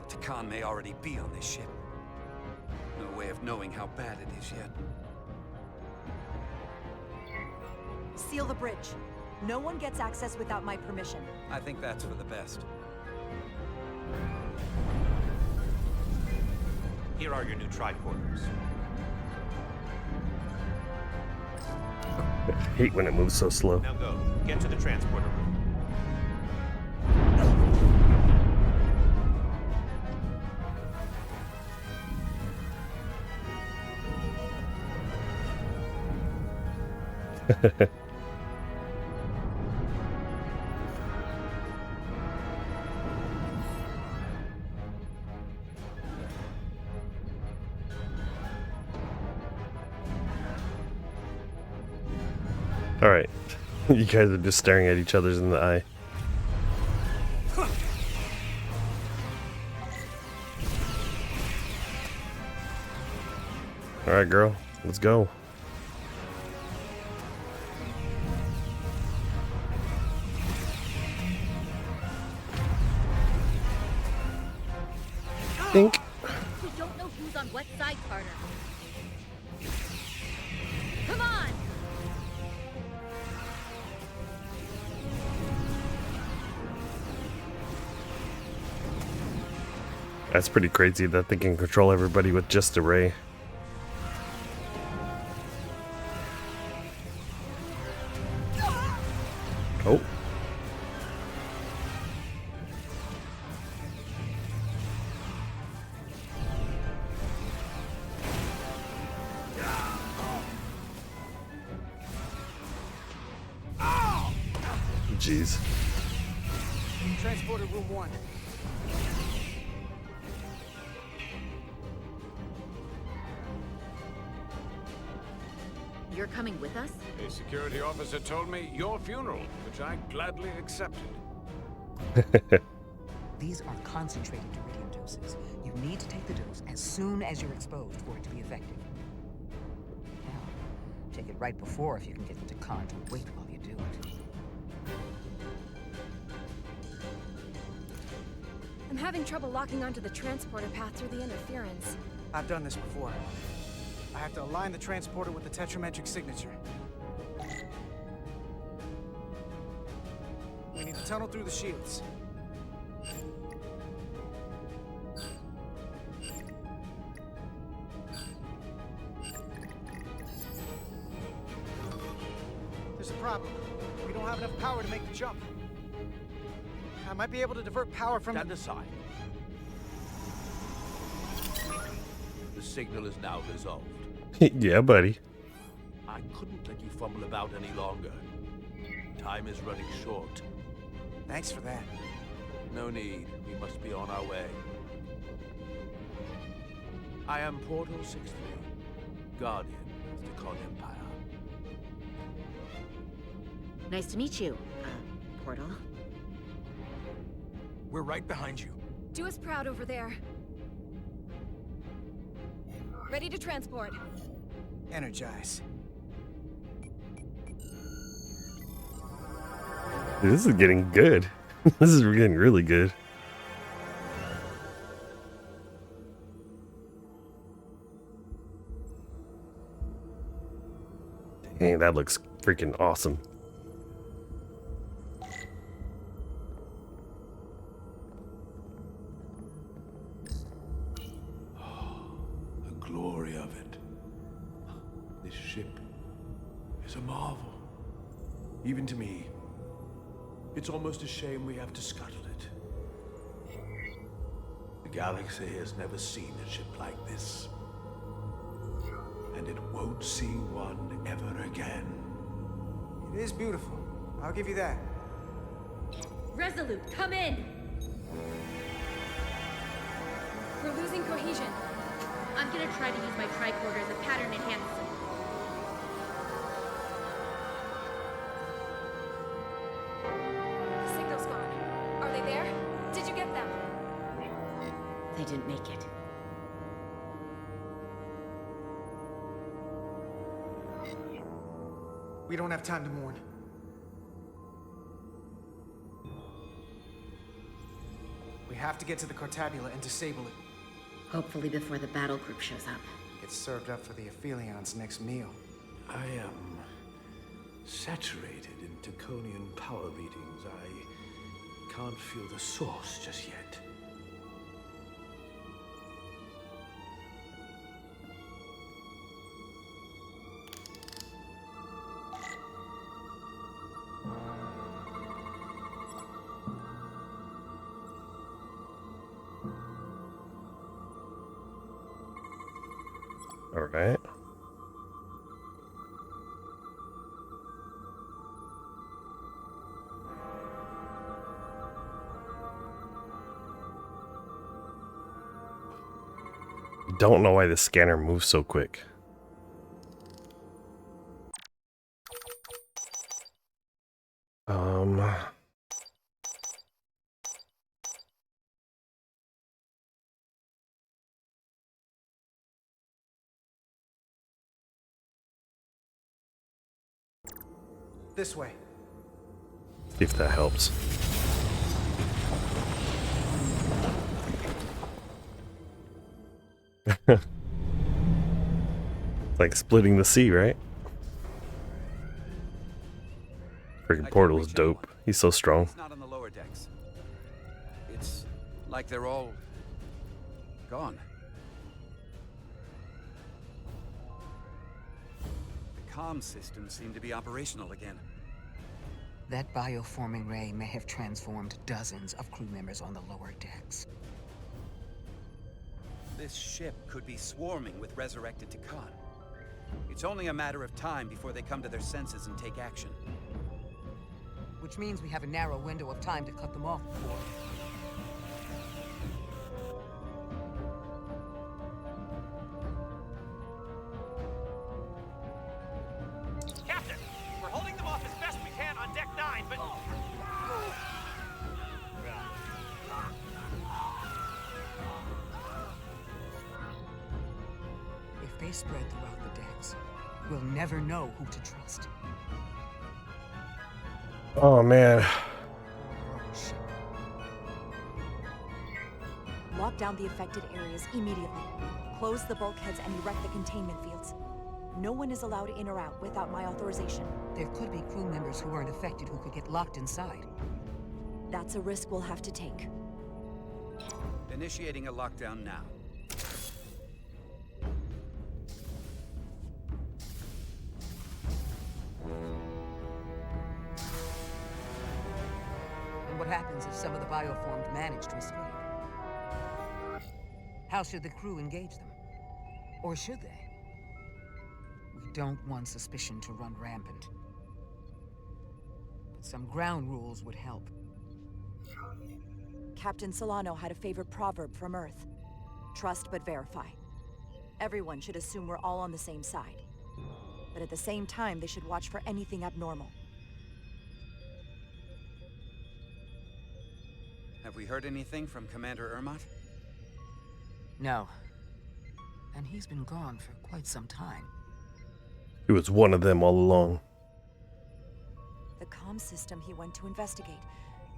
The Takan may already be on this ship. No way of knowing how bad it is yet. Seal the bridge. No one gets access without my permission. I think that's for the best. Here are your new tricorders. I hate when it moves so slow. Now go. Get to the transporter room. All right, you guys are just staring at each other in the eye. All right, girl, let's go. Think. We don't know who's on what side, Carter. Come on! That's pretty crazy that they can control everybody with just a ray. Oh. Jeez. Transporter room 1. You're coming with us? A security officer told me your funeral, which I gladly accepted. These are concentrated iridium doses. You need to take the dose as soon as you're exposed for it to be effective. Now, take it right before if you can get the Khan to wait while you do it. I'm having trouble locking onto the transporter path through the interference. I've done this before. I have to align the transporter with the tetrametric signature. We need to tunnel through the shields. There's a problem. We don't have enough power to make the jump. I might be able to divert power from... Stand aside. The signal is now resolved. Yeah, buddy. I couldn't let you fumble about any longer. Time is running short. Thanks for that. No need. We must be on our way. I am Portal 63, Guardian of the Con Empire. Nice to meet you, Portal. We're right behind you. Do us proud over there. Ready to transport. Energize. This is getting good. This is getting really good. Dang, that looks freaking awesome. The glory of it. This ship is a marvel. Even to me. It's almost a shame we have to scuttle it. The galaxy has never seen a ship like this. And it won't see one ever again. It is beautiful. I'll give you that. Resolute, come in! We're losing cohesion. I'm gonna try to use my tricorder as a pattern enhancer. The signal's gone. Are they there? Did you get them? They didn't make it. We don't have time to mourn. We have to get to the Cartabula and disable it. Hopefully before the battle group shows up. Get served up for the Aphelions' next meal. I am saturated in Taconian power readings. I can't feel the source just yet. All right. Don't know why the scanner moves so quick. This way. See if that helps. Like splitting the sea, right? Freaking Portal's dope. He's so strong. It's not on the lower decks. It's like they're all gone. The comm systems seem to be operational again. That bioforming ray may have transformed dozens of crew members on the lower decks. This ship could be swarming with resurrected Takan. It's only a matter of time before they come to their senses and take action. Which means we have a narrow window of time to cut them off before. Captain, we're holding them off as best we can on deck 9, but... If they spread throughout the decks, we'll never know who to trust. Oh man. Lock down the affected areas immediately. Close the bulkheads and erect the containment fields. No one is allowed in or out without my authorization. There could be crew members who aren't affected who could get locked inside. That's a risk we'll have to take. Initiating a lockdown now. And what happens if some of the bioformed manage to escape? How should the crew engage them? Or should they? We don't want suspicion to run rampant. But some ground rules would help. Captain Solano had a favorite proverb from Earth. Trust but verify. Everyone should assume we're all on the same side. But at the same time, they should watch for anything abnormal. Have we heard anything from Commander Ermot? No. And he's been gone for quite some time. He was one of them all along. The comm system he went to investigate.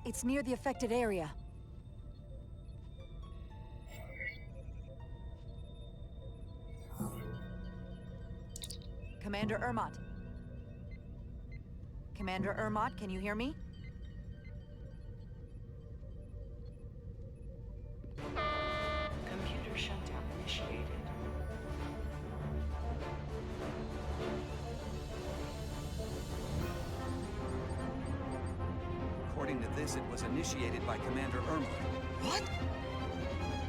It's near the affected area. Commander Ermot. Commander Ermot, can you hear me? Computer shutdown initiated. According to this, it was initiated by Commander Ermot. What?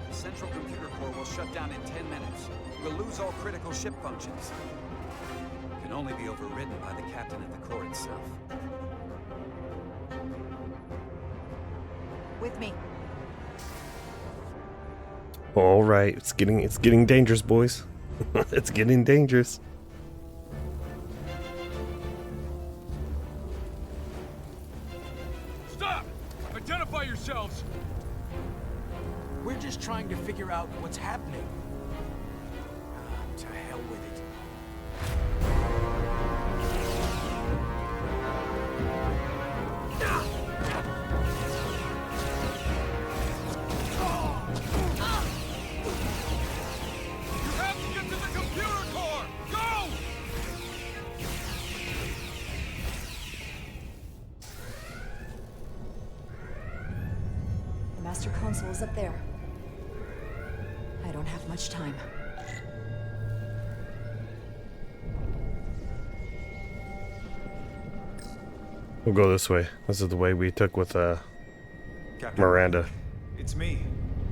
The central computer core will shut down in 10 minutes. We'll lose all critical ship functions. It can only be overridden by the captain of the core itself. With me. All right, it's getting dangerous, boys. It's getting dangerous. Stop! Identify yourselves! We're just trying to figure out what's happening. To hell with it. You have to get to the computer core! Go! The master console is up there. I don't have much time. We'll go this way. This is the way we took with Captain, Miranda. it's me,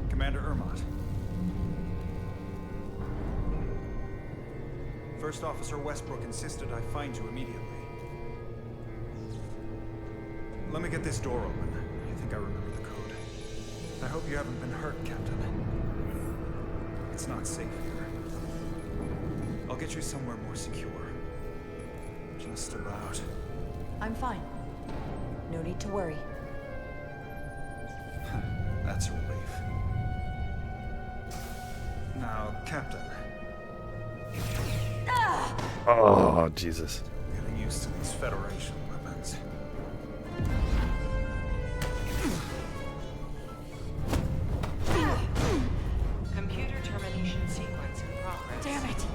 Commander Ermot. First Officer Westbrook insisted I find you immediately. Let me get this door open. I think I remember the code. I hope you haven't been hurt, Captain. It's not safe here. I'll get you somewhere more secure. Just about. I'm fine. No need to worry. That's a relief. Now, Captain. Oh, Jesus. Getting used to these Federation weapons. Computer termination sequence in progress. Damn it!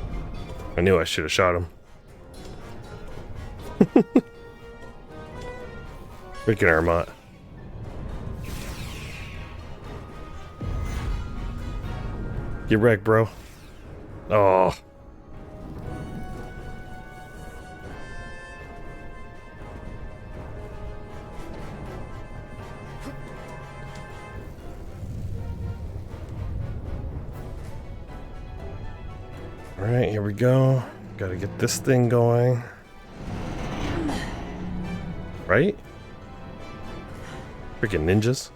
I knew I should have shot him. Freaking Ermot. Get wrecked, bro. Oh. Alright, here we go. Gotta get this thing going. Right? Freaking ninjas.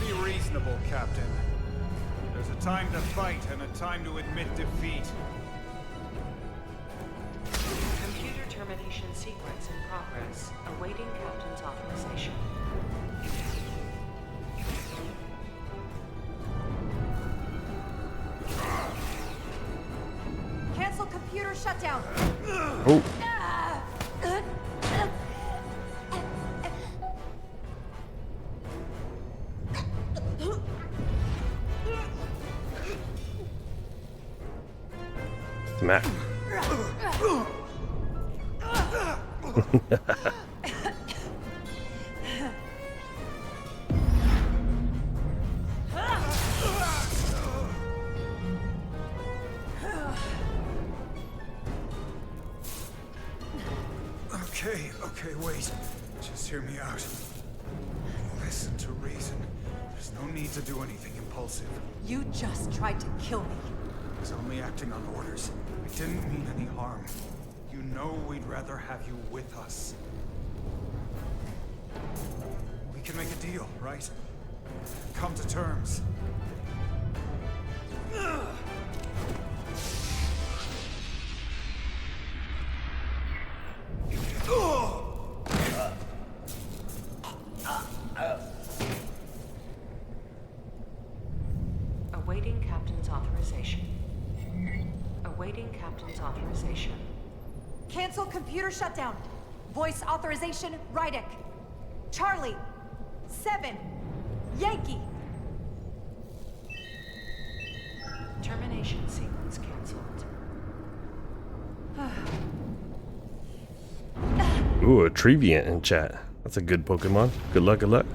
Be reasonable, Captain. There's a time to fight and a time to admit defeat. Computer termination sequence in progress. Awaiting Captain's authorization. Cancel computer shutdown! Oh. Smack. Okay, wait. Just hear me out. Listen to reason. There's no need to do anything impulsive. You just tried to kill me. I was only acting on orders. I didn't mean any harm. You know we'd rather have you with us. We can make a deal, right? Come to terms. Awaiting Captain's authorization. Awaiting Captain's authorization. Cancel computer shutdown. Voice authorization, Rydek. Charlie. 7. Yankee. Termination sequence canceled. Ooh, a Treviant in chat. That's a good Pokemon. Good luck, good luck.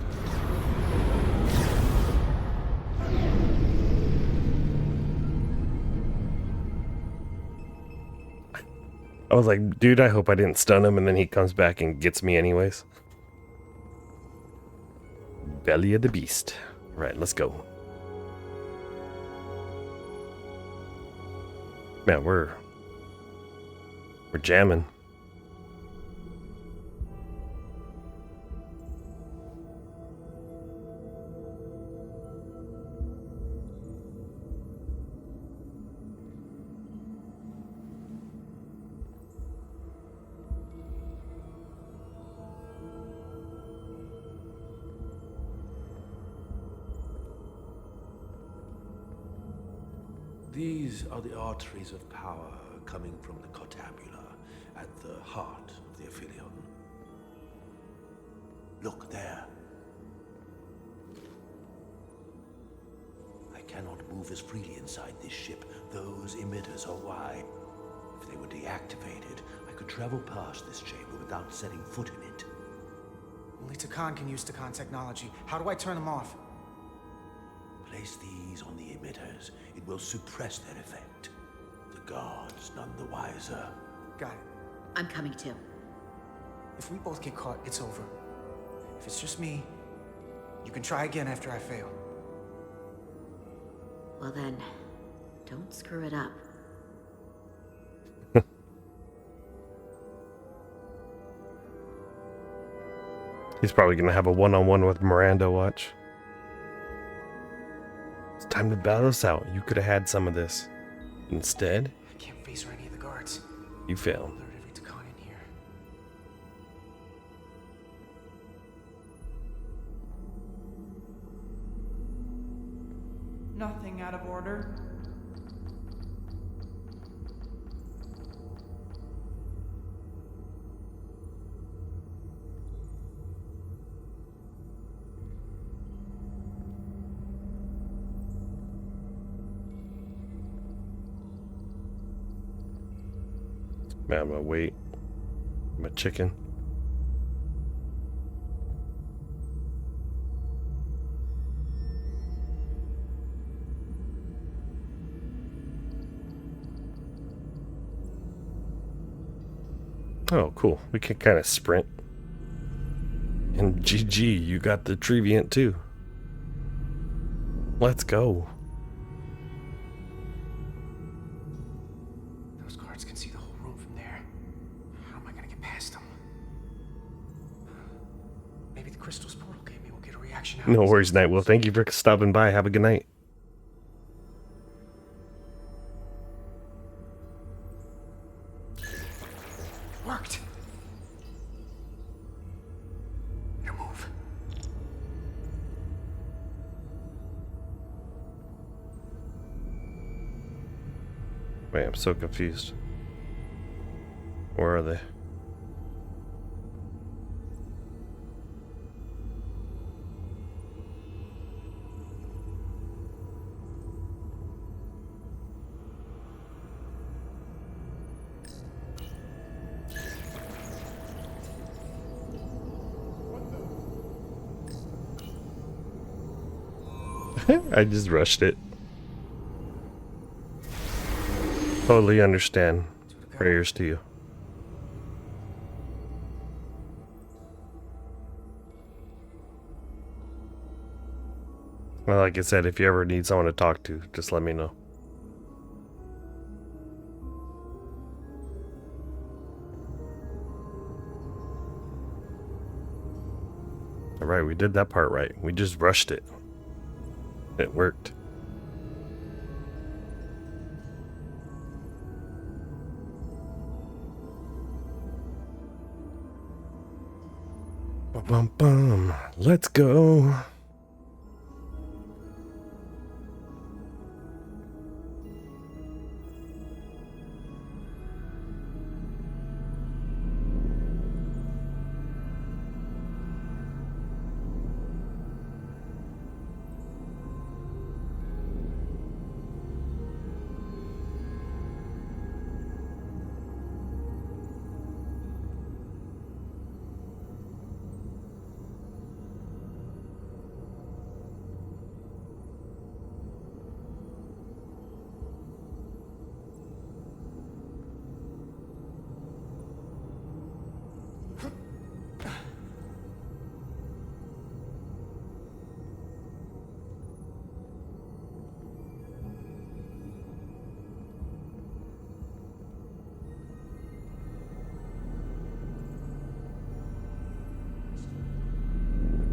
I was like, dude, I hope I didn't stun him, and then he comes back and gets me anyways. Belly of the beast. All right, let's go. Man, we're jamming. These are the arteries of power coming from the cortabula at the heart of the Aphelion. Look there. I cannot move as freely inside this ship. Those emitters are why. If they were deactivated, I could travel past this chamber without setting foot in it. Only Takan can use Takan technology. How do I turn them off? Place these on the emitters. It will suppress their effect. The guards none the wiser. Got it. I'm coming too. If we both get caught, it's over. If it's just me, you can try again after I fail. Well then, don't screw it up. He's probably gonna have a one-on-one with Miranda, watch. It's time to battle us out. You could have had some of this. Instead, I can't face or any of the guards. you failed. Alert every Takan in here. Nothing out of order. Man, I'm gonna wait. I'm a chicken. Oh, cool. We can kind of sprint. And GG, you got the Treviant too. Let's go. Those guards can see the whole room from there. How am I gonna get past them? Maybe the crystal's portal gave me will get a reaction out. No worries, Night. Well, thank you for stopping by. Have a good night. Worked. Now move. Wait, I'm so confused. Where are they? I just rushed it. Totally understand. Prayers to you. Well, like I said, if you ever need someone to talk to, just let me know. Alright, we did that part right. We just rushed it. It worked. Bum, bum, bum. Let's go.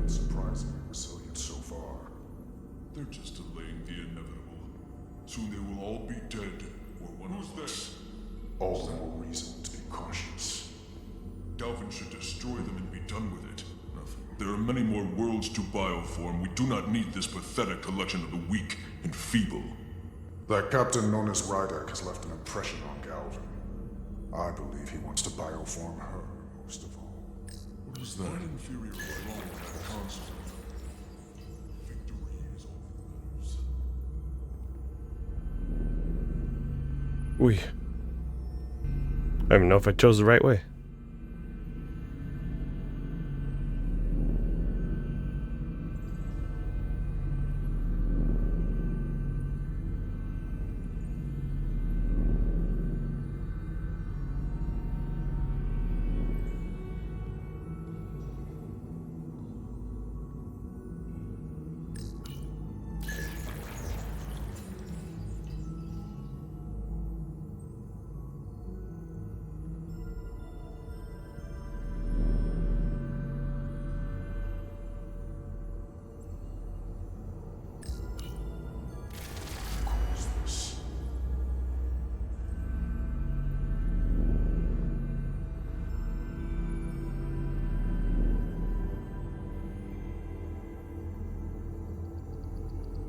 Surprisingly resilient so far. They're just delaying the inevitable. Soon they will all be dead, or one of us. All the more reason to be cautious. Dalvin should destroy them and be done with it. There are many more worlds to bioform. We do not need this pathetic collection of the weak and feeble. That captain known as Rydek has left an impression on Galvin. I believe he wants to bioform her most of all. What is that? An inferior clone of that console. Victory is all that matters. Ooh. I don't even know if I chose the right way.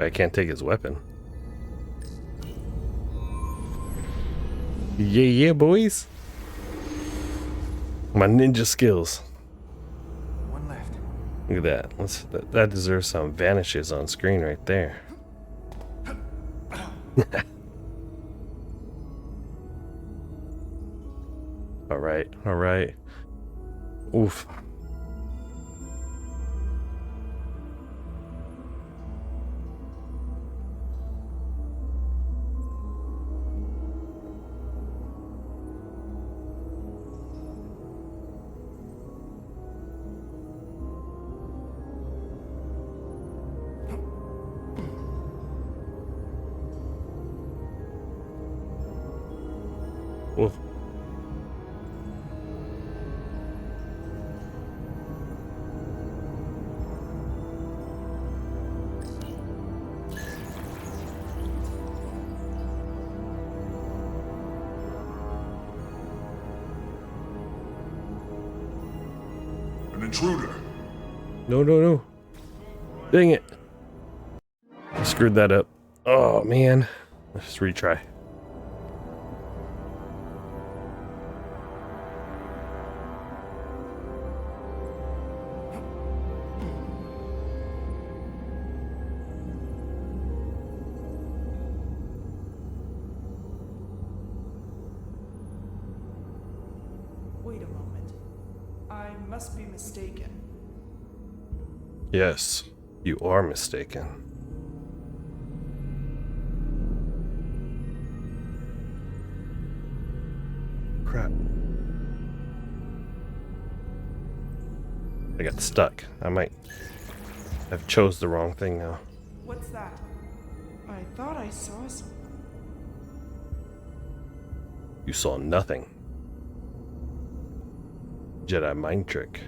I can't take his weapon. Yeah, yeah, boys. My ninja skills. One left. Look at that. That deserves some vanishes on screen right there. All right, all right. Oof. Oof. An intruder. No, no, no. Dang it. I screwed that up. Oh, man. Let's just retry. Wait a moment. I must be mistaken. Yes, you are mistaken. crap. I got stuck. I might have chose the wrong thing now. What's that? I thought I saw some. You saw nothing. Jedi mind trick.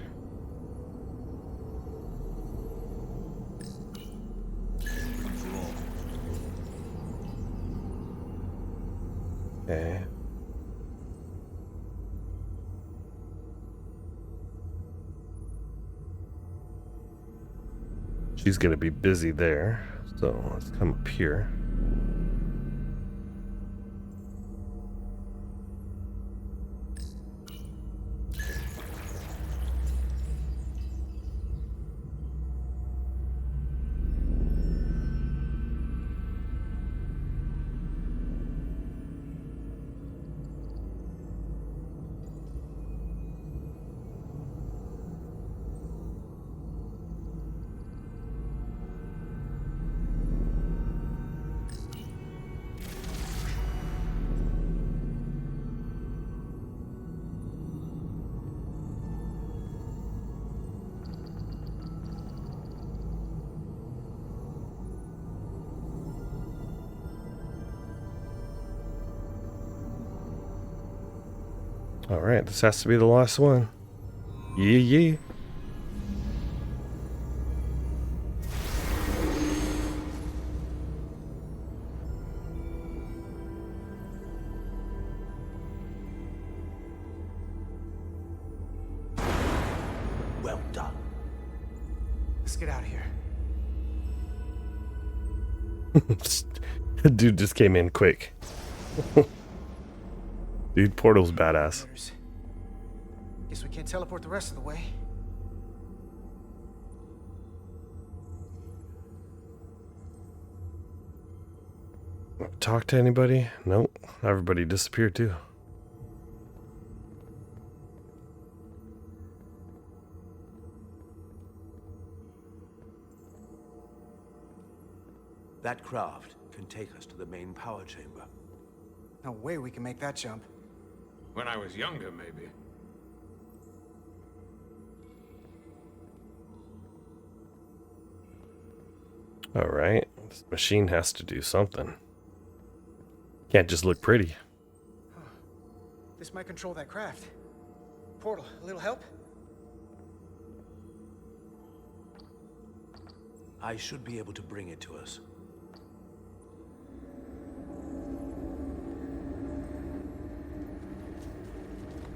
Okay. She's gonna be busy there, so let's come up here. All right, this has to be the last one. Yeah. Well done. Let's get out of here. Dude just came in quick. Dude, Portal's badass. Guess we can't teleport the rest of the way. Talk to anybody? Nope. Everybody disappeared too. That craft can take us to the main power chamber. No way we can make that jump. When I was younger, maybe. All right, this machine has to do something. Can't just look pretty. This might control that craft. Portal, a little help? I should be able to bring it to us.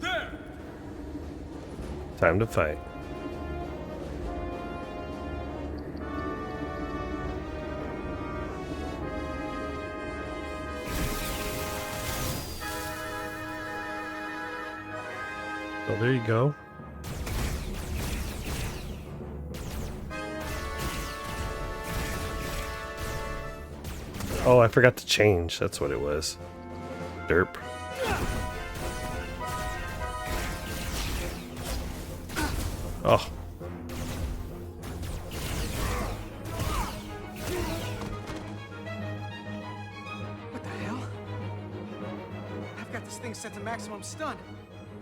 There! Time to fight. Oh, there you go. Oh, I forgot to change. That's what it was. Derp. Oh. What the hell? I've got this thing set to maximum stun.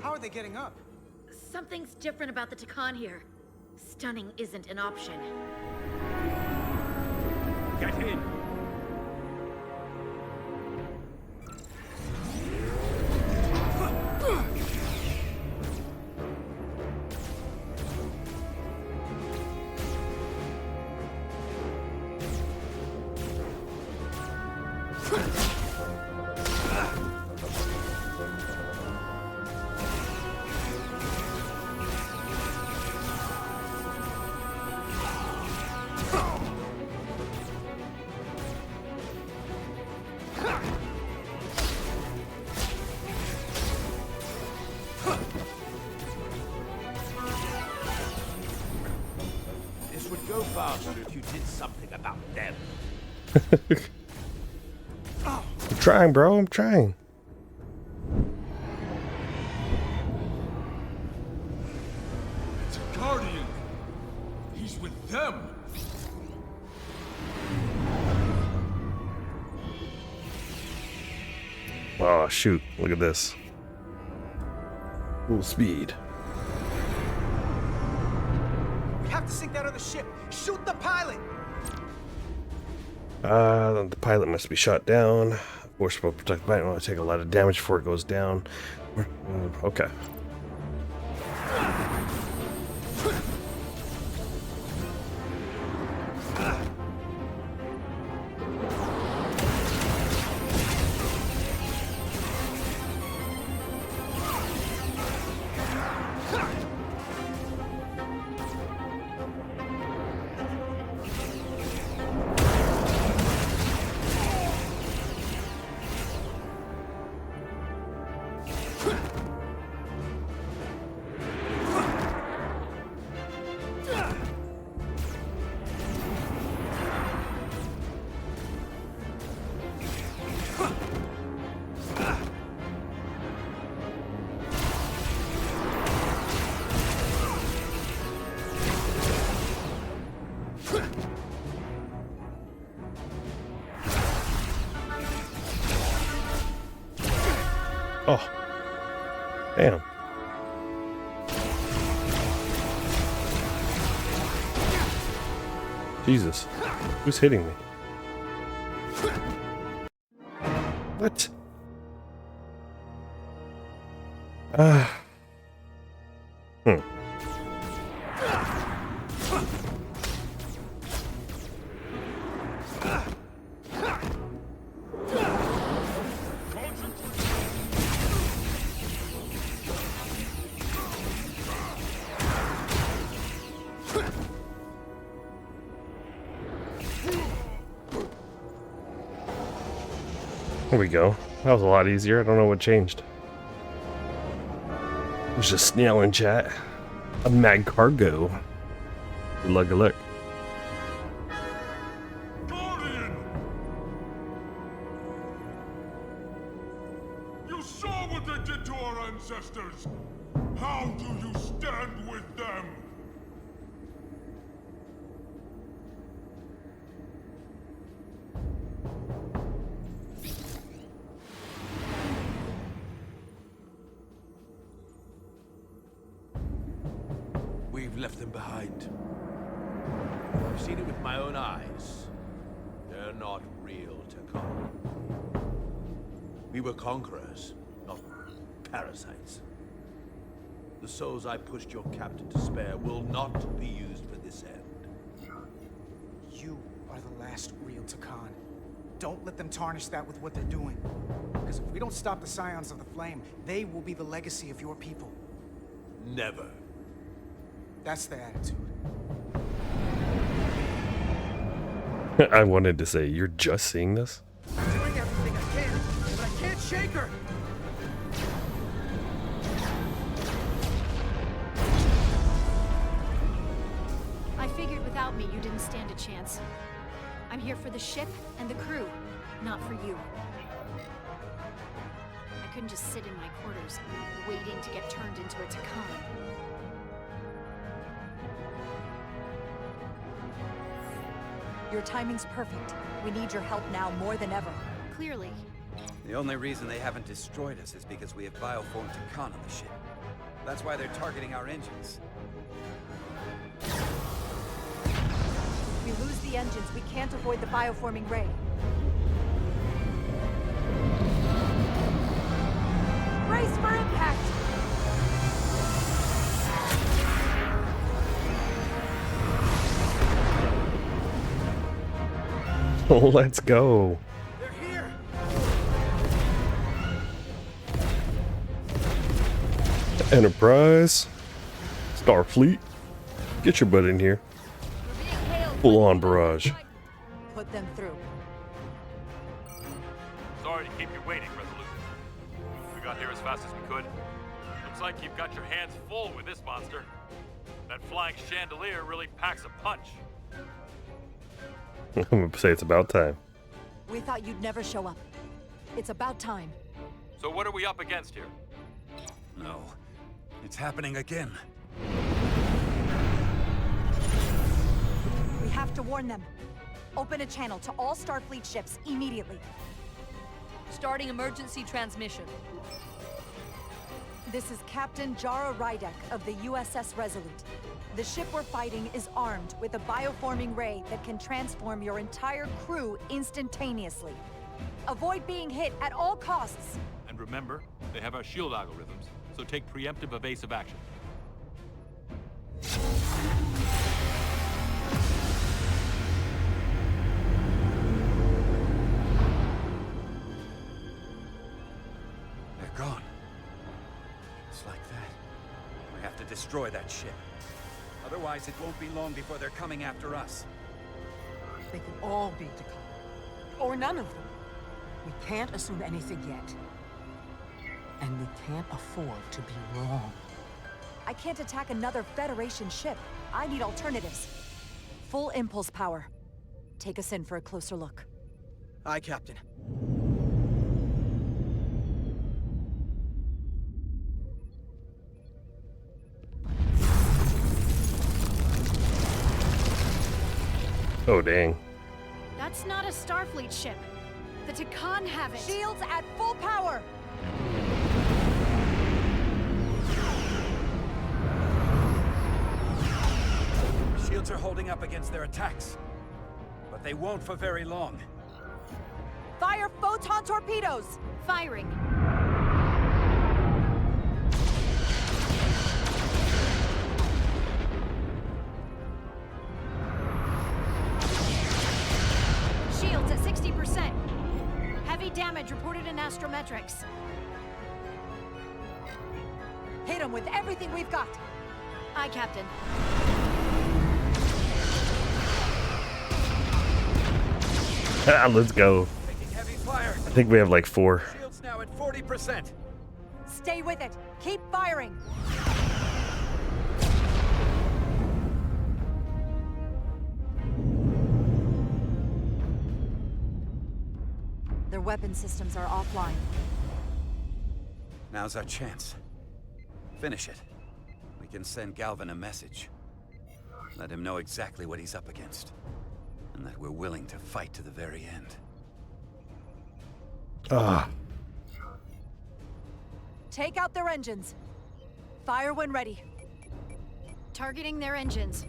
How are they getting up? Something's different about the Takan here. Stunning isn't an option. Get in! This would go faster if you did something about them. I'm trying, bro. I'm trying. It's a Guardian. He's with them. Oh, shoot. Look at this. Full speed. We have to sink that other ship. Shoot the pilot! The pilot must be shot down. Force will protect the pilot. Will take a lot of damage before it goes down. Okay. Oh, damn. Jesus, who's hitting me? What? There we go. That was a lot easier. I don't know what changed. It was just snail in chat. A mad cargo. Good luck, good luck. Guardian! You saw what they did to our ancestors! How do you stand with them? We've left them behind. I've seen it with my own eyes. They're not real, Tekon. We were conquerors, not parasites. The souls I pushed your captain to spare will not be used for this end. You are the last real Tekon. Don't let them tarnish that with what they're doing. Because if we don't stop the Scions of the Flame, they will be the legacy of your people. Never. That's the attitude. I wanted to say, you're just seeing this? I'm doing everything I can, but I can't shake her! I figured without me, you didn't stand a chance. I'm here for the ship and the crew, not for you. I couldn't just sit in my quarters, waiting to get turned into a Tekon. Your timing's perfect. We need your help now more than ever. Clearly. The only reason they haven't destroyed us is because we have bioformed Tekon on the ship. That's why they're targeting our engines. If we lose the engines, we can't avoid the bioforming ray. Brace for impact! Let's go. They're here! Enterprise. Starfleet. Get your butt in here. Full on barrage. Put them through. Sorry to keep you waiting, Resolute. We got here as fast as we could. Looks like you've got your hands full with this monster. That flying chandelier really packs a punch. I'm gonna say it's about time. We thought you'd never show up. It's about time. So what are we up against here? No. It's happening again. We have to warn them. Open a channel to all Starfleet ships immediately. Starting emergency transmission. This is Captain Jara Rydek of the USS Resolute. The ship we're fighting is armed with a bioforming ray that can transform your entire crew instantaneously. Avoid being hit at all costs. And remember, they have our shield algorithms, so take preemptive evasive action. They're gone. Just like that. We have to destroy that ship. Otherwise, it won't be long before they're coming after us. They could all be Takkan. Or none of them. We can't assume anything yet. And we can't afford to be wrong. I can't attack another Federation ship. I need alternatives. Full impulse power. Take us in for a closer look. Aye, Captain. Oh, dang. That's not a Starfleet ship. The Takkan have it. Shields at full power! Shields are holding up against their attacks. But they won't for very long. Fire photon torpedoes! Firing. Shields at 60%. Heavy damage reported in astrometrics. Hit them with everything we've got. Aye, Captain. Let's go. Taking heavy fire. I think we have like 4. Shields now at 40%. Stay with it. Keep firing. Their weapon systems are offline. Now's our chance. Finish it. We can send Galvin a message. Let him know exactly what he's up against. And that we're willing to fight to the very end. Ah. Take out their engines. Fire when ready. Targeting their engines.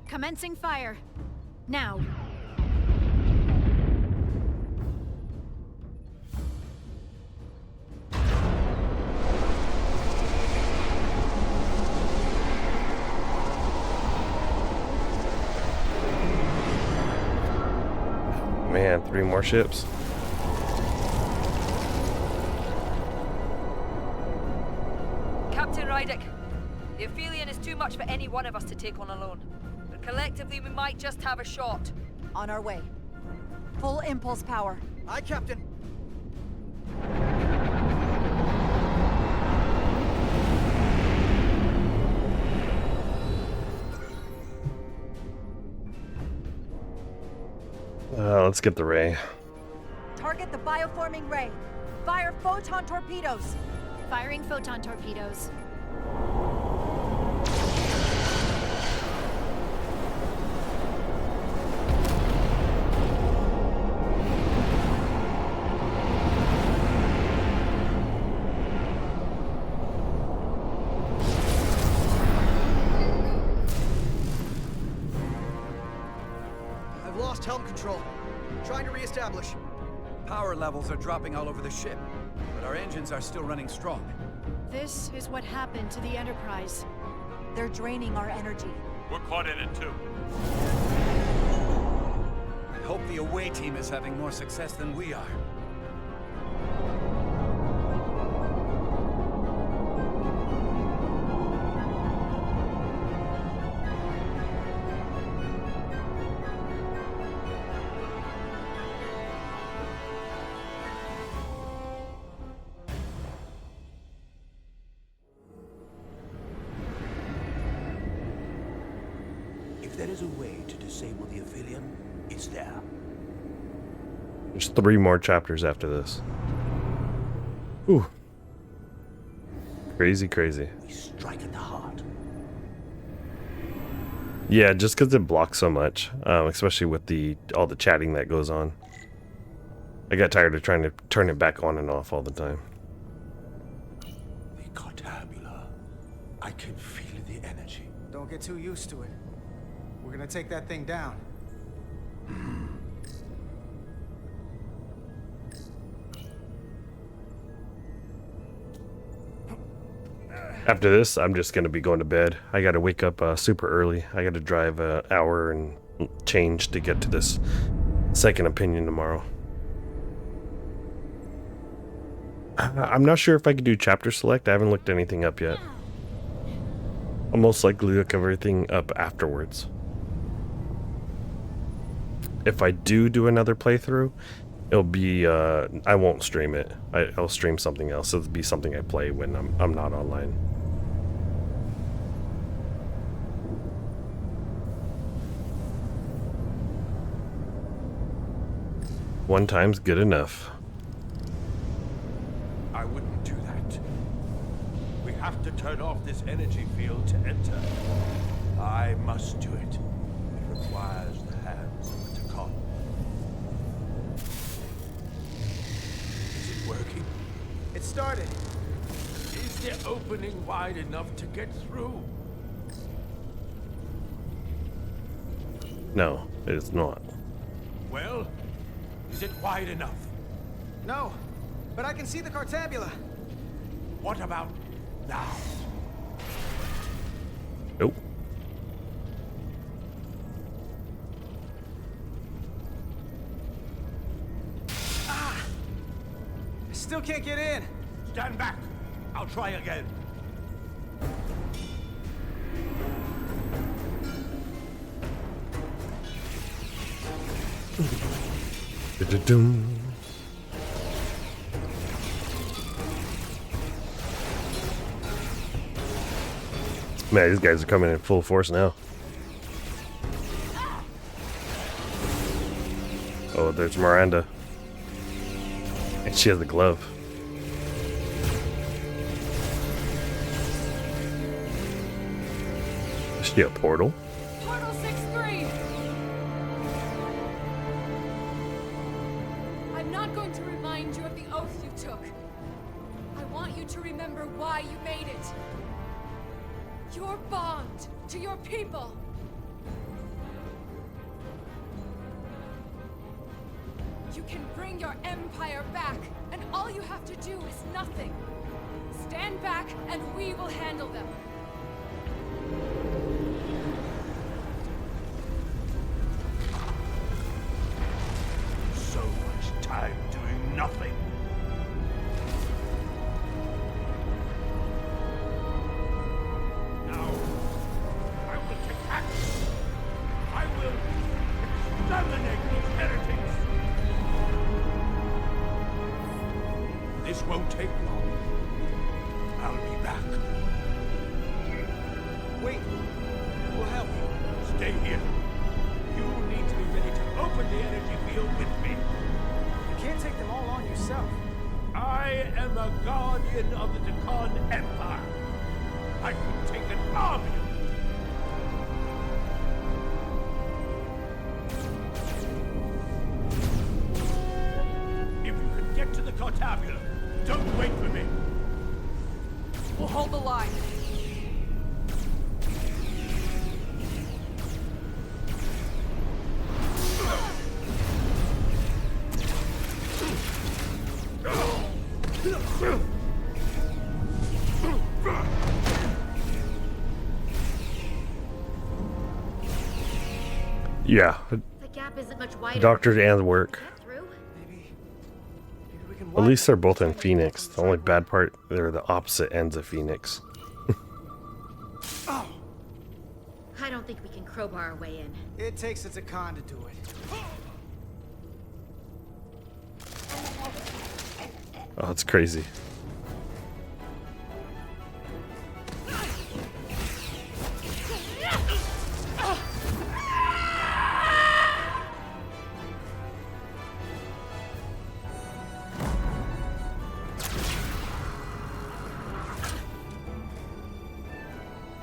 Commencing fire. Now. Man, 3 more ships. Captain Rydek, the Aphelion is too much for any one of us to take on alone. But collectively, we might just have a shot. On our way. Full impulse power. Aye, Captain. Let's get the ray. Target the bioforming ray. Fire photon torpedoes. Firing photon torpedoes. I've lost helm control. Trying to reestablish. Power levels are dropping all over the ship, but our engines are still running strong. This is what happened to the Enterprise. They're draining our energy. We're caught in it too. I hope the away team is having more success than we are. If there is a way to disable the Aphelion, it's there. There's 3 more chapters after this. Ooh. Crazy, crazy. We strike at the heart. Yeah, just because it blocks so much, especially with all the chatting that goes on. I got tired of trying to turn it back on and off all the time. The Kotab can feel the energy. Don't get too used to it. We're gonna take that thing down. After this, I'm just gonna be going to bed. I gotta wake up super early. I gotta drive an hour and change to get to this second opinion tomorrow. I'm not sure if I could do chapter select. I haven't looked anything up yet. I'll most likely look everything up afterwards. If I do another playthrough, it'll be I won't stream it. I'll stream something else. It'll be something I play when I'm not online. One time's good enough. I wouldn't do that. We have to turn off this energy field to enter. I must do it. It requires the hands of a Takan. Is it working? It started. Is the opening wide enough to get through? No, it's not. Well, is it wide enough? No, but I can see the Cartabula. What about now? Nope. I still can't get in. Stand back. I'll try again. Da-da-dum. Man, these guys are coming in full force now. Oh, there's Miranda. And she has the glove. Is she a portal? Portal 6-3! I'm not going to remind you of the oath you took. I want you to remember why you made it. Your bond to your people. You can bring your empire back, and all you have to do is nothing. Stand back, and we will handle them. So much time doing nothing. Now, I will take action. I will exterminate these heretics. This won't take long. I'll be back. Wait, we'll help you. Stay here. You need to be ready to open the energy field with me. You can't take them all on yourself. I am a guardian of the Takan Empire. I can take an army of them. If you can get to the Cartabula, don't wait for me. We'll hold the line. Yeah. The gap isn't much wider. Doctor and work. Maybe we can At least they're both in Phoenix. The only bad part, they're the opposite ends of Phoenix. I don't think we can crowbar our way in. It takes a Takan to do it. Oh, it's crazy.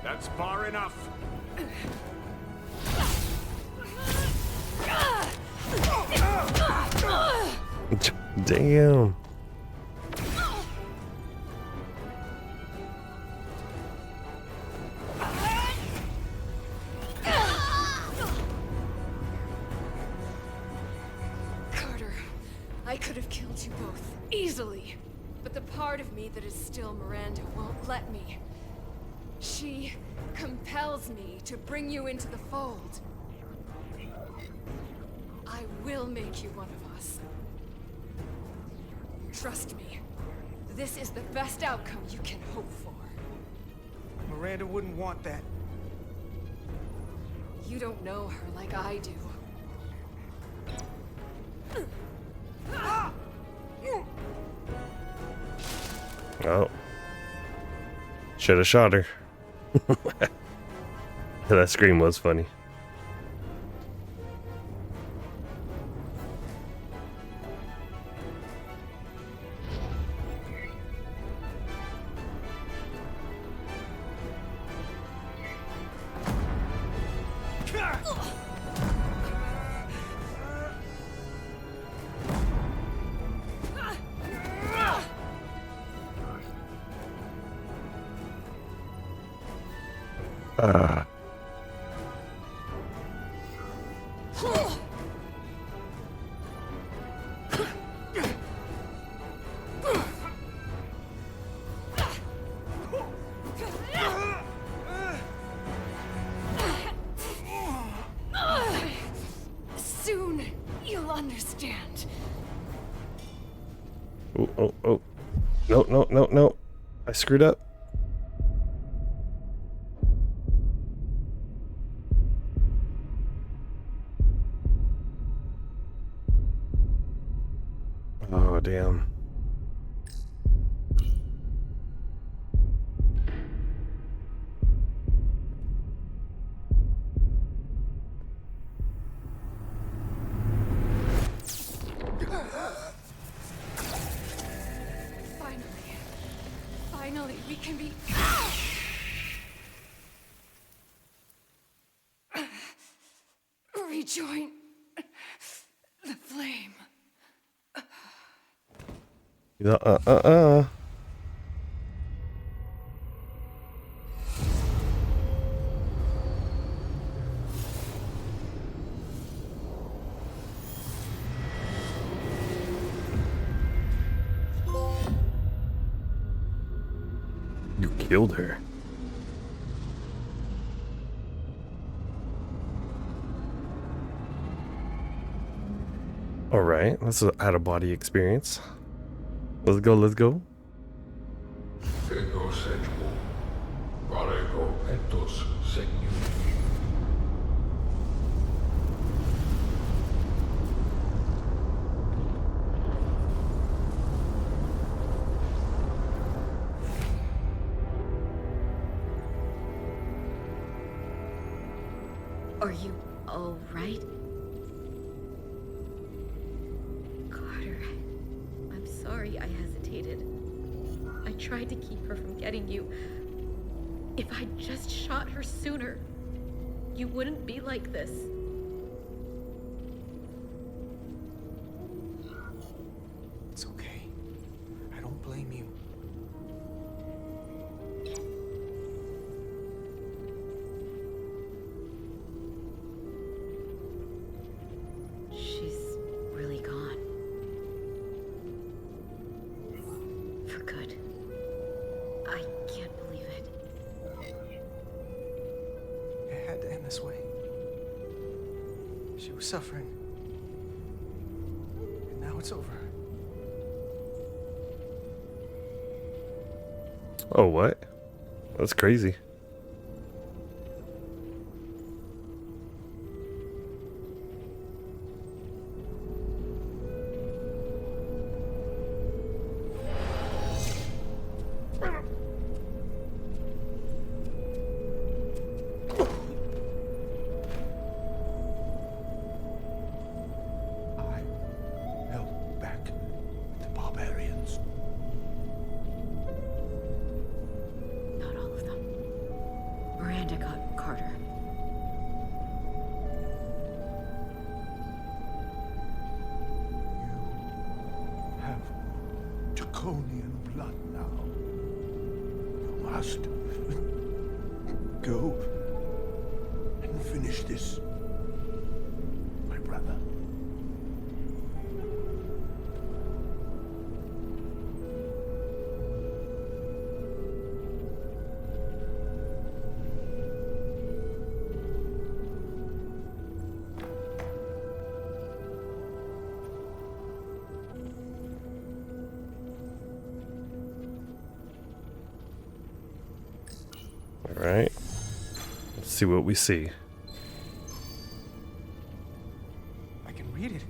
That's far enough. Damn. I could have killed you both, easily. But the part of me that is still Miranda won't let me. She compels me to bring you into the fold. I will make you one of us. Trust me, this is the best outcome you can hope for. Miranda wouldn't want that. You don't know her like I do. Oh. Should have shot her. That scream was funny. Soon you'll understand. Oh. No. I screwed up. Oh, damn. Finally, we can be... rejoin the flame. You killed her. All right, that's an out-of-body experience. Let's go. Are you all right? Carter, I'm sorry I hesitated. I tried to keep her from getting you. If I'd just shot her sooner, you wouldn't be like this. It's okay. I don't blame you. She's really gone. For good. I can't believe it. It had to end this way. She was suffering. And now it's over. Oh, what? That's crazy. Go and finish this, my brother. see what we see. I can read it.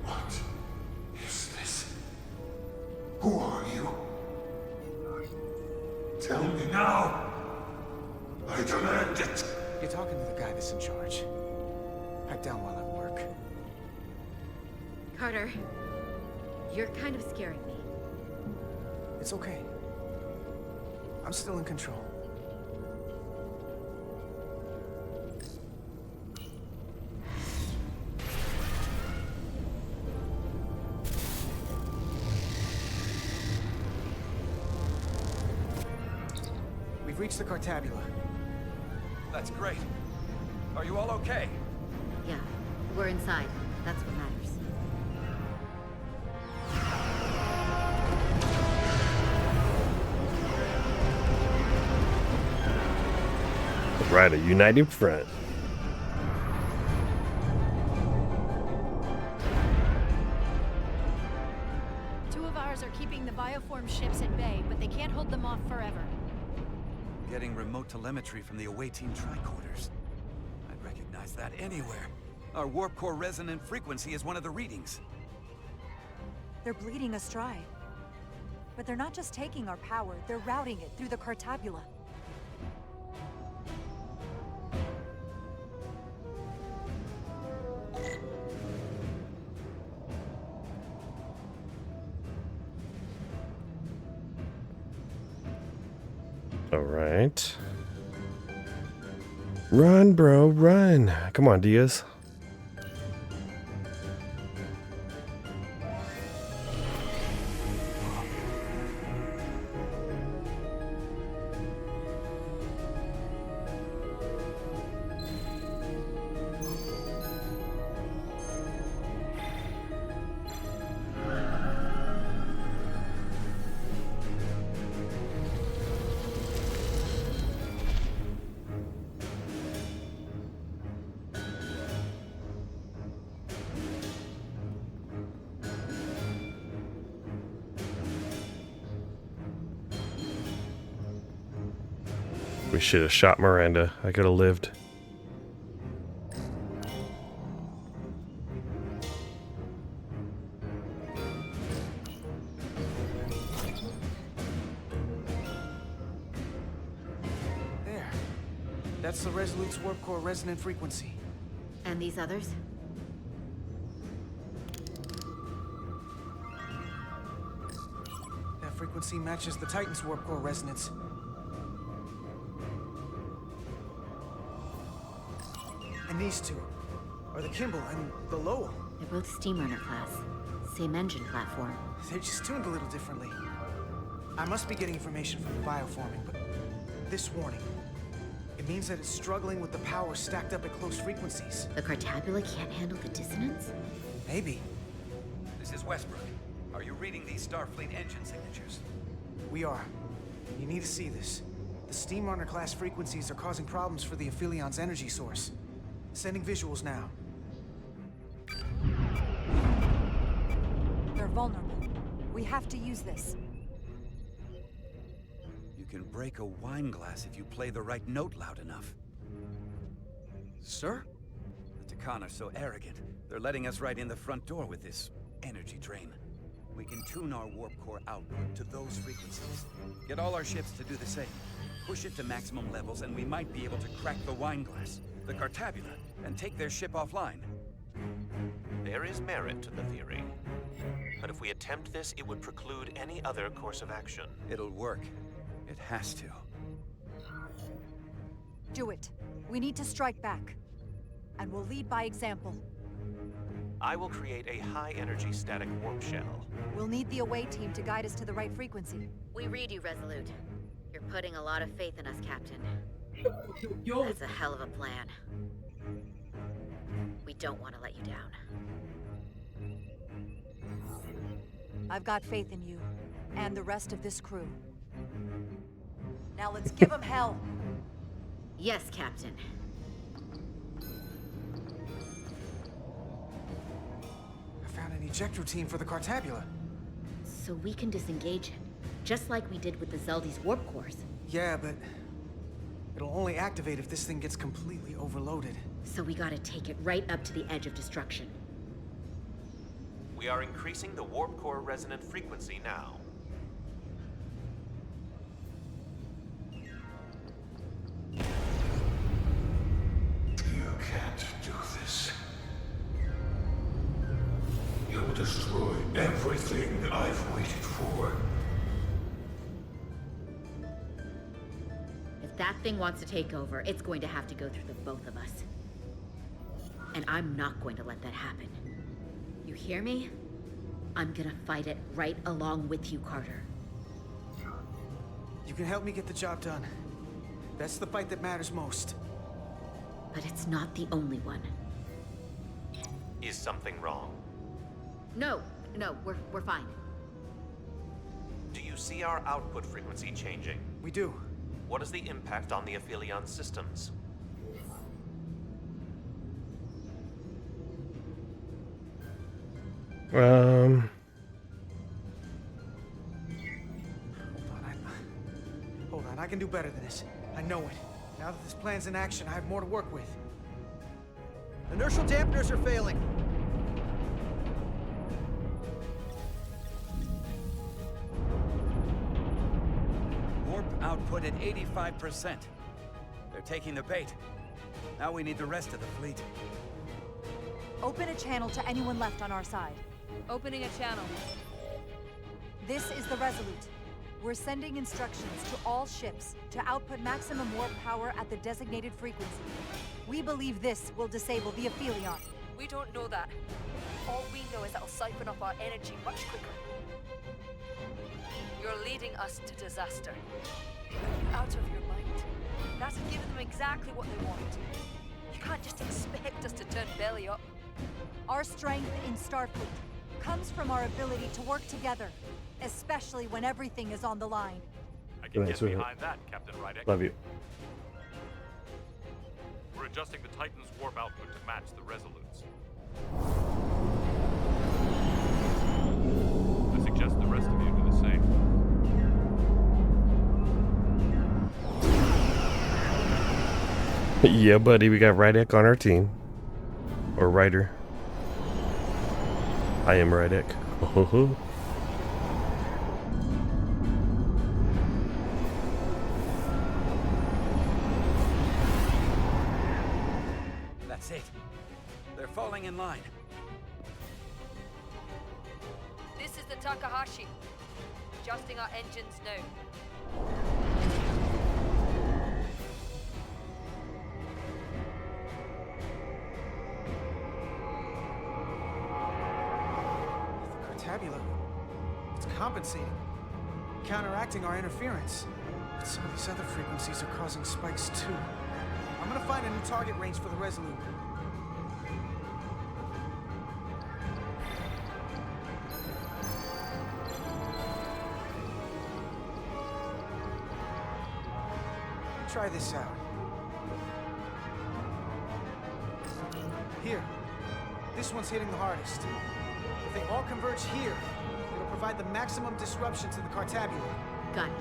What is this? Who are you? Tell me now. I demand it. You're talking to the guy that's in charge. Pipe down while I work. Carter, you're kind of scaring me. It's okay. I'm still in control. We've reached the Cartabula. That's great. Are you all okay? Yeah, we're inside. That's what matters. Right, a united front. Two of ours are keeping the bioform ships at bay, but they can't hold them off forever. Getting remote telemetry from the away team tricorders. I'd recognize that anywhere. Our warp core resonant frequency is one of the readings. They're bleeding us dry. But they're not just taking our power, they're routing it through the Cartabula. All right. Run, bro, run. Come on, Diaz. We should have shot Miranda. I could have lived. There. That's the Resolute's warp core resonant frequency. And these others? That frequency matches the Titan's warp core resonance. And these two are the Kimball and the Lowell. They're both Steamrunner class. Same engine platform. They're just tuned a little differently. I must be getting information from the bioforming, but this warning, it means that it's struggling with the power stacked up at close frequencies. The Cartabula can't handle the dissonance? Maybe. This is Westbrook. Are you reading these Starfleet engine signatures? We are. You need to see this. The Steamrunner class frequencies are causing problems for the Aphilion's energy source. Sending visuals now. They're vulnerable. We have to use this. You can break a wine glass if you play the right note loud enough. Sir? The Takan are so arrogant. They're letting us right in the front door with this energy drain. We can tune our warp core output to those frequencies. Get all our ships to do the same. Push it to maximum levels and we might be able to crack the wine glass, the Cartabula, and take their ship offline. There is merit to the theory. But if we attempt this, it would preclude any other course of action. It'll work. It has to. Do it. We need to strike back. And we'll lead by example. I will create a high-energy static warp shell. We'll need the away team to guide us to the right frequency. We read you, Resolute. You're putting a lot of faith in us, Captain. That's a hell of a plan. We don't want to let you down. I've got faith in you, and the rest of this crew. Now let's give them hell! Yes, Captain. I found an ejector team for the Cartabula. so we can disengage it, just like we did with the Zeldy's warp cores. Yeah, but it'll only activate if this thing gets completely overloaded. So we gotta take it right up to the edge of destruction. We are increasing the warp core resonant frequency now. You can't do this. You'll destroy everything I've waited for. If that thing wants to take over, it's going to have to go through the both of us. And I'm not going to let that happen. You hear me? I'm gonna fight it right along with you, Carter. You can help me get the job done. That's the fight that matters most. But it's not the only one. Is something wrong? No, we're fine. Do you see our output frequency changing? We do. What is the impact on the Aphelion systems? Hold on, I can do better than this. I know it. Now that this plan's in action, I have more to work with. Inertial dampeners are failing. Warp output at 85%. They're taking the bait. Now we need the rest of the fleet. Open a channel to anyone left on our side. Opening a channel. This is the Resolute. We're sending instructions to all ships to output maximum warp power at the designated frequency. We believe this will disable the Aphelion. We don't know that. All we know is that'll siphon up our energy much quicker. You're leading us to disaster. Are you out of your mind? That's giving them exactly what they want. You can't just expect us to turn belly up. Our strength in Starfleet comes from our ability to work together, especially when everything is on the line. I can Nice, get behind that, Captain Rydick. Love you. We're adjusting the Titan's warp output to match the Resolutes. I suggest the rest of you do the same. Yeah, buddy, we got Rydick on our team. Or Ryder. I am Rydick. That's it. They're falling in line. This is the Takahashi. Adjusting our engines now. Tabula. It's compensating. Counteracting our interference. But some of these other frequencies are causing spikes too. I'm gonna find a new target range for the Resolute. Try this out. Here. This one's hitting the hardest. If they all converge here, it'll provide the maximum disruption to the Cartabula. Got it.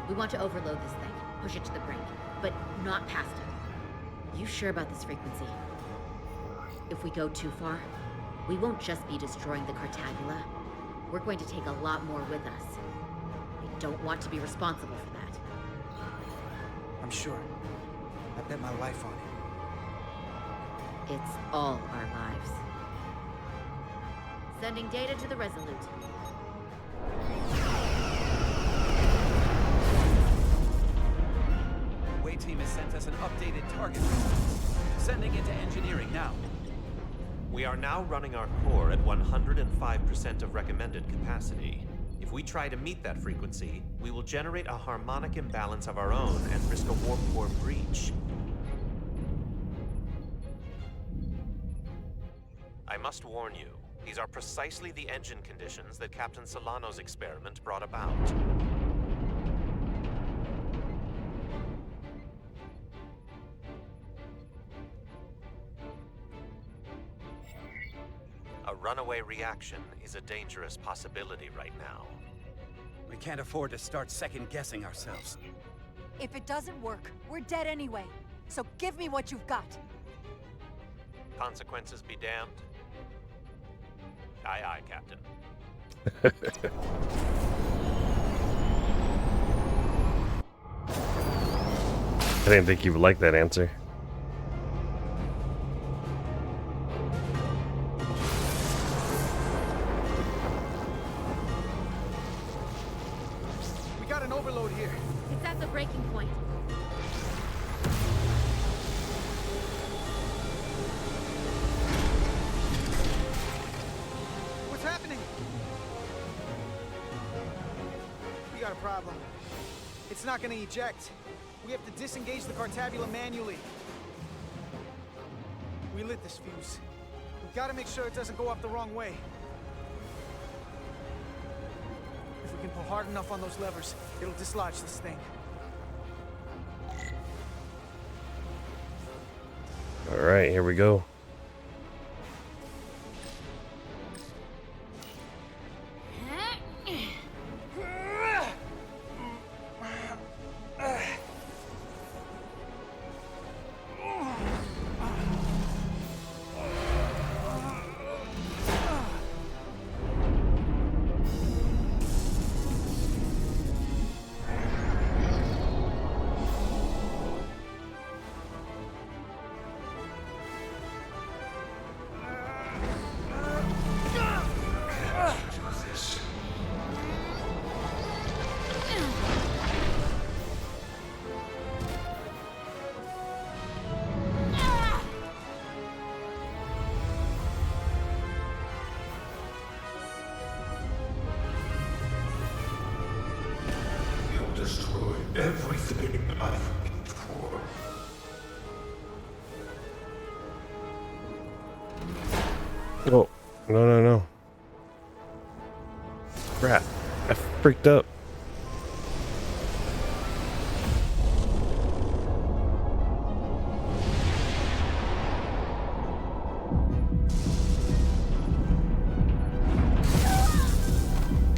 We want to overload this thing, push it to the brink, but not past it. You sure about this frequency? If we go too far, we won't just be destroying the Cartabula. We're going to take a lot more with us. I don't want to be responsible for that. I'm sure. I bet my life on it. It's all our lives. Sending data to the Resolute. Way team has sent us an updated target. Sending it to engineering now. We are now running our core at 105% of recommended capacity. If we try to meet that frequency, we will generate a harmonic imbalance of our own and risk a warp core breach. I must warn you, these are precisely the engine conditions that Captain Solano's experiment brought about. A runaway reaction is a dangerous possibility right now. We can't afford to start second-guessing ourselves. If it doesn't work, we're dead anyway. So give me what you've got. Consequences be damned. Aye, aye, Captain. I didn't think you would like that answer. We got an overload here. It's at the breaking point. What's happening? We got a problem. It's not gonna eject. We have to disengage the Cartabula manually. We lit this fuse. We've got to make sure it doesn't go off the wrong way. If we can pull hard enough on those levers, it'll dislodge this thing. All right, here we go. Destroy everything I've worked for. Oh, no. Crap. I freaked up.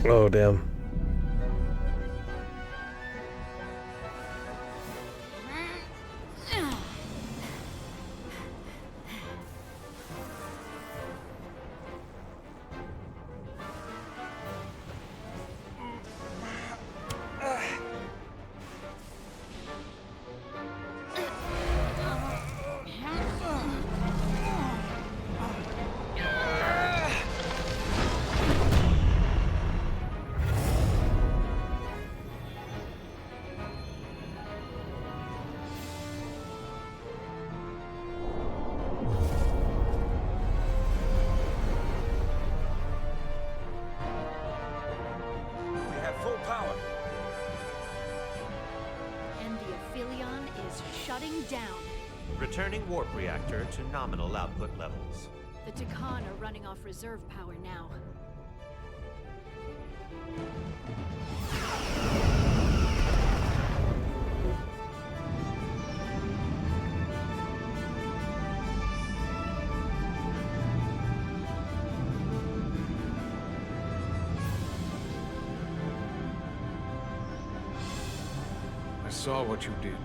Oh, damn. Returning warp reactor to nominal output levels. The Takan are running off reserve power now. I saw what you did.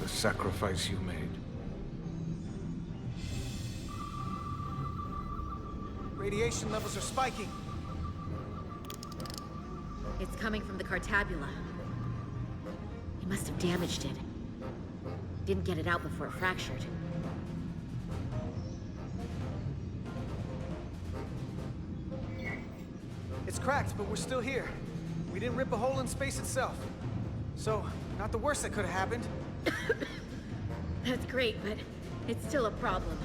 The sacrifice you made. Radiation levels are spiking. It's coming from the Cartabula. He must have damaged it. Didn't get it out before it fractured. It's cracked, but we're still here. We didn't rip a hole in space itself. So, not the worst that could have happened. That's great, but it's still a problem.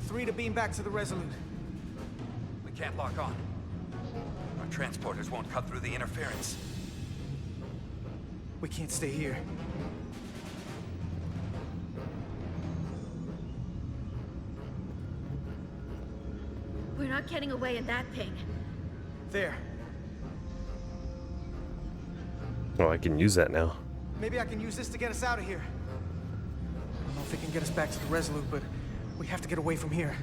3 to beam back to the Resolute. We can't lock on. Our transporters won't cut through the interference. We can't stay here. We're not getting away in that thing. There. Oh, I can use that now. Maybe I can use this to get us out of here. I don't know if it can get us back to the Resolute, but We have to get away from here.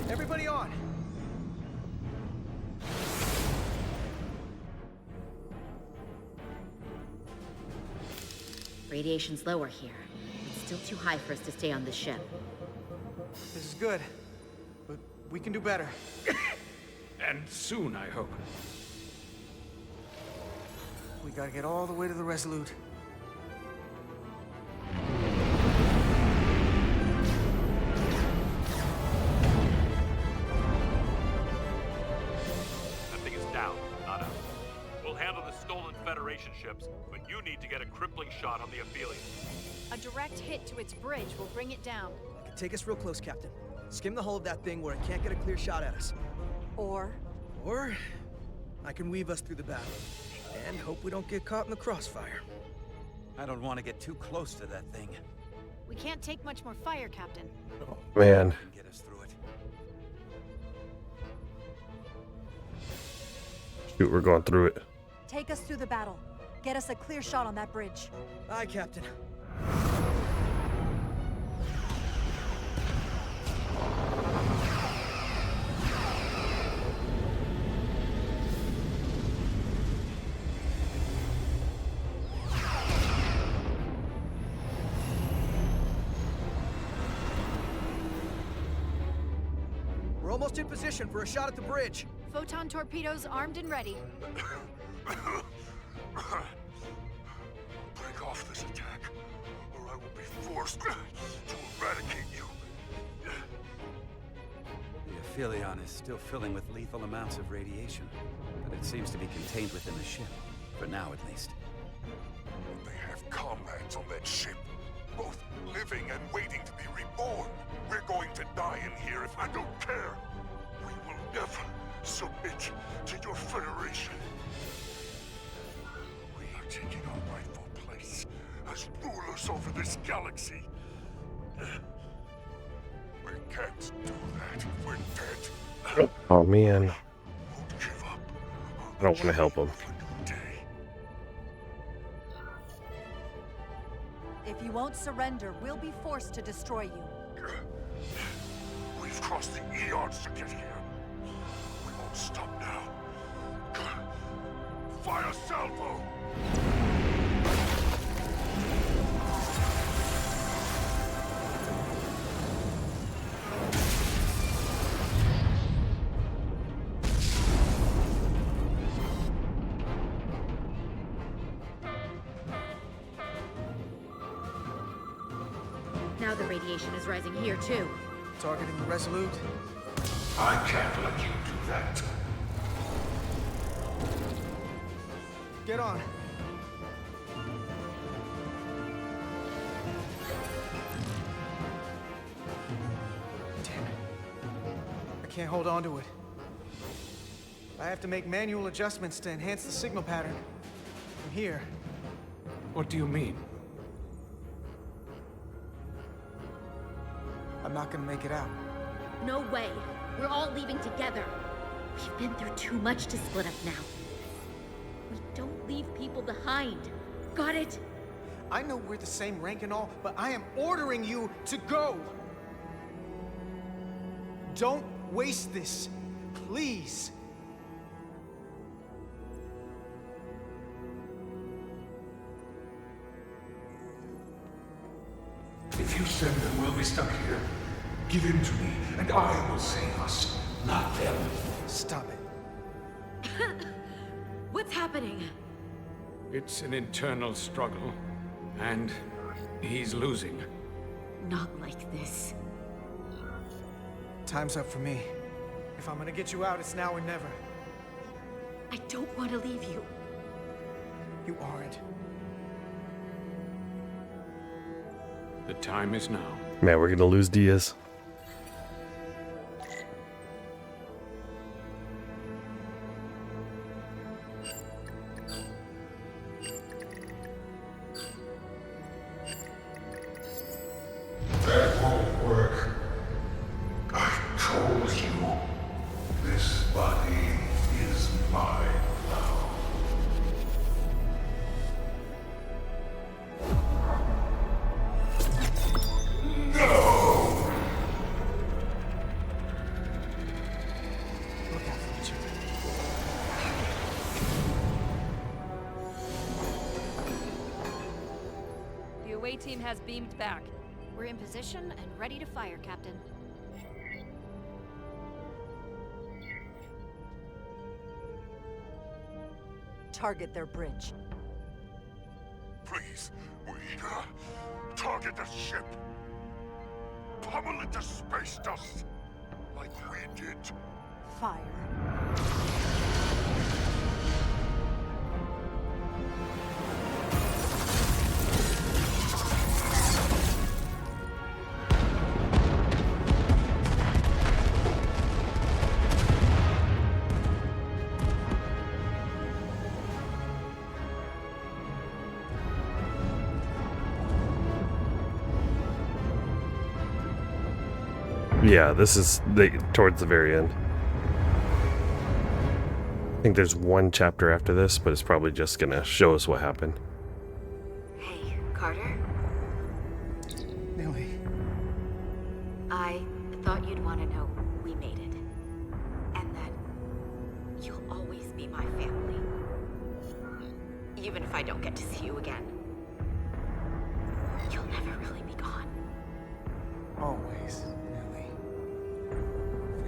Everybody on! Radiation's lower here. It's still too high for us to stay on this ship. This is good, but we can do better. And soon, I hope. We gotta get all the way to the Resolute. That thing is down, not up. We'll handle the stolen Federation ships, but you need to get a crippling shot on the Ophelia. A direct hit to its bridge will bring it down. Take us real close, Captain. Skim the hull of that thing where it can't get a clear shot at us. Or I can weave us through the battle. And hope we don't get caught in the crossfire. I don't want to get too close to that thing. We can't take much more fire, Captain. Man. Get us through it. Shoot, we're going through it. take us through the battle. Get us a clear shot on that bridge. Aye, Captain. We're almost in position for a shot at the bridge. Photon torpedoes armed and ready. Break off this attack, or I will be forced to eradicate you. The Aphelion is still filling with lethal amounts of radiation, but it seems to be contained within the ship, for now at least. They have comrades on that ship, both living and waiting to be reborn. We're going to die in here if I don't care. We will never submit to your Federation. We are taking our rightful place as rulers over this galaxy. We can't do that. We're dead. Oh man. I don't want to help him. If you won't surrender, we'll be forced to destroy you. We've crossed the eons to get here. We won't stop now. Fire salvo! Now the radiation is rising here, too. Targeting the Resolute? I can't let you do that. Get on. Damn it. I can't hold on to it. I have to make manual adjustments to enhance the signal pattern. From here. What do you mean? I'm not gonna make it out. No way. We're all leaving together. We've been through too much to split up now. We don't leave people behind. Got it? I know we're the same rank and all, but I am ordering you to go! Don't waste this. Please. If you send them, we'll be stuck here. Give in to me, and I will save us, not them. Stop it. What's happening? It's an internal struggle, and he's losing. Not like this. Time's up for me. If I'm gonna get you out, it's now or never. I don't want to leave you. You aren't. The time is now. Man, we're gonna lose Diaz. That won't work. I told you. This body is mine now. away team has beamed back. We're in position and ready to fire, Captain. Target their bridge. Please, we target the ship. Pummel it to space dust, like we did. Fire. Yeah, this is towards the very end. I think there's one chapter after this, but it's probably just gonna show us what happened. Hey, Carter? Millie. I thought you'd want to know we made it. And that you'll always be my family. Even if I don't get to see you again. You'll never really be gone. Always, Millie.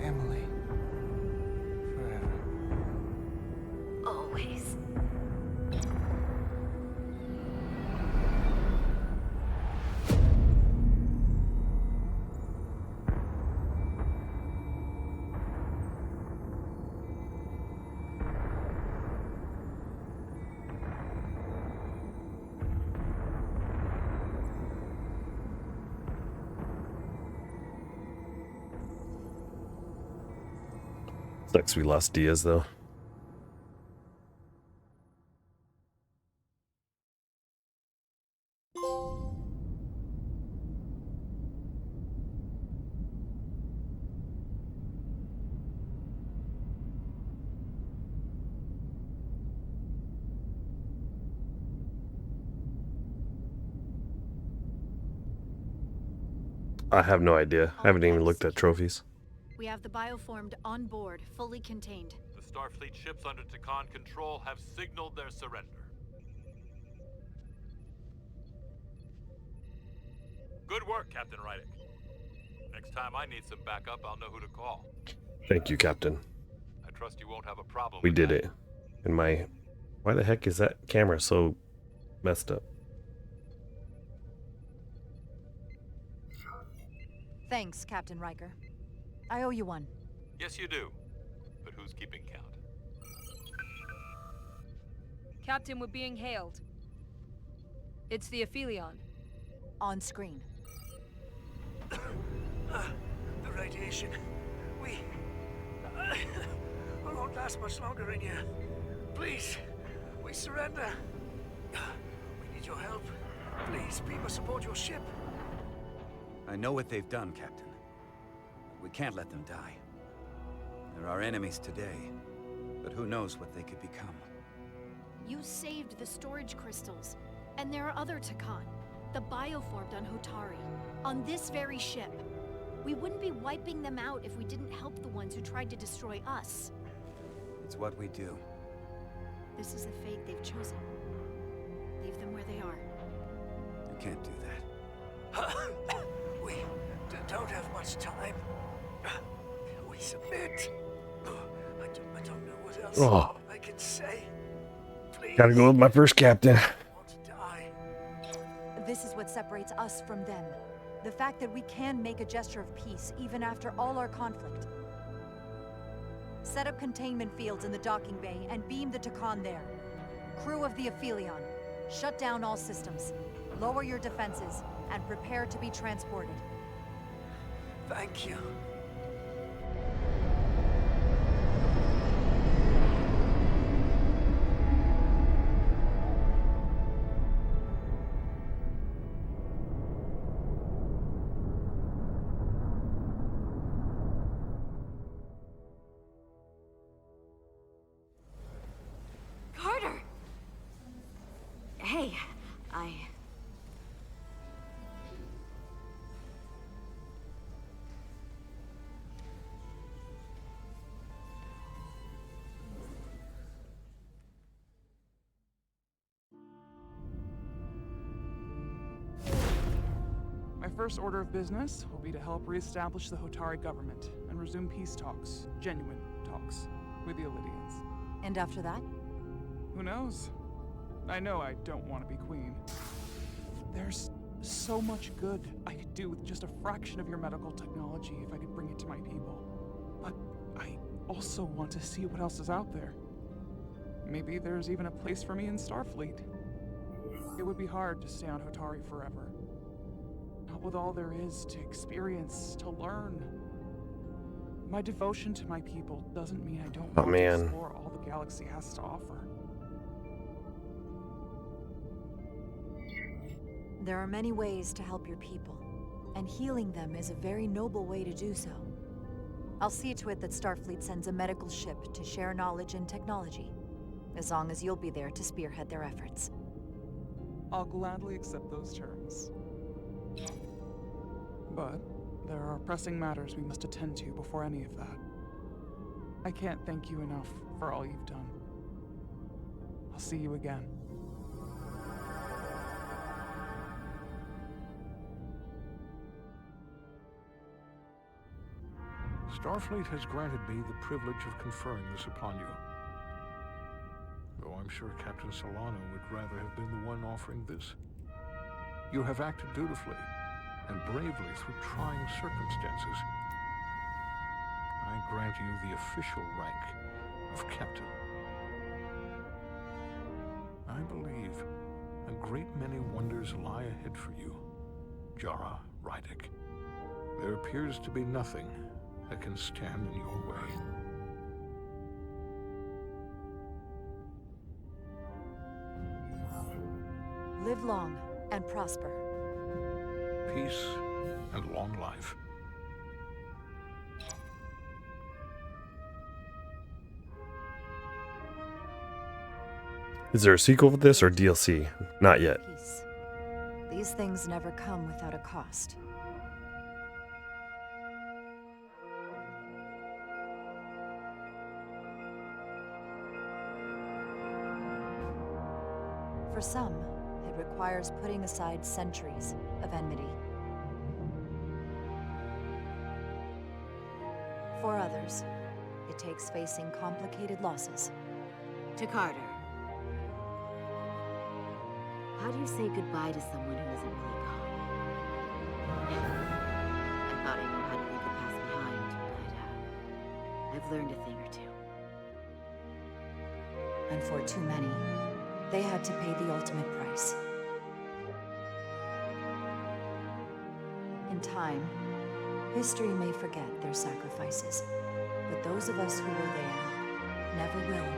Family. Forever. Always. Sucks we lost Diaz though. I have no idea. I haven't even looked at trophies. We have the bioformed on board, fully contained. The Starfleet ships under Takan control have signaled their surrender. Good work, Captain Rydick. Next time I need some backup, I'll know who to call. Thank you, Captain. I trust you won't have a problem We with did that. it. And why the heck is that camera so messed up? Thanks, Captain Riker. I owe you one. Yes, you do. But who's keeping count? Captain, we're being hailed. It's the Aphelion. On screen. The radiation. We won't last much longer in here. Please, we surrender. We need your help. Please, beam us aboard your ship. I know what they've done, Captain. We can't let them die. They're our enemies today, but who knows what they could become. You saved the storage crystals, and there are other Takan, the bioformed on Hotari, on this very ship. We wouldn't be wiping them out if we didn't help the ones who tried to destroy us. It's what we do. This is the fate they've chosen. Leave them where they are. You can't do that. We don't have much time. We submit. I don't know what else I can say. Please. Gotta go with my first captain. This is what separates us from them. The fact that we can make a gesture of peace even after all our conflict. Set up containment fields in the docking bay and beam the Takan there. Crew of the Aphelion, shut down all systems. Lower your defenses and prepare to be transported. Thank you. Carter! Hey, first order of business will be to help reestablish the Hotari government and resume peace talks, genuine talks, with the Illidians. And after that? Who knows? I know I don't want to be queen. There's so much good I could do with just a fraction of your medical technology if I could bring it to my people. But I also want to see what else is out there. Maybe there's even a place for me in Starfleet. It would be hard to stay on Hotari forever. Not with all there is to experience, to learn. My devotion to my people doesn't mean I don't want to explore all the galaxy has to offer. There are many ways to help your people, and healing them is a very noble way to do so. I'll see to it that Starfleet sends a medical ship to share knowledge and technology, as long as you'll be there to spearhead their efforts. I'll gladly accept those terms. But there are pressing matters we must attend to before any of that. I can't thank you enough for all you've done. I'll see you again. Starfleet has granted me the privilege of conferring this upon you. Though I'm sure Captain Solano would rather have been the one offering this. You have acted dutifully and bravely through trying circumstances. I grant you the official rank of Captain. I believe a great many wonders lie ahead for you, Jara Rydick. There appears to be nothing that can stand in your way. Live long and prosper. Peace and long life. Is there a sequel for this or DLC? Not yet. Peace. These things never come without a cost. For some, it requires putting aside centuries of enmity. For others, it takes facing complicated losses. To Carter. How do you say goodbye to someone who isn't really gone? I thought I knew how to leave the past behind, but I've learned a thing or two. And for too many, they had to pay the ultimate price. In time, history may forget their sacrifices, but those of us who were there never will.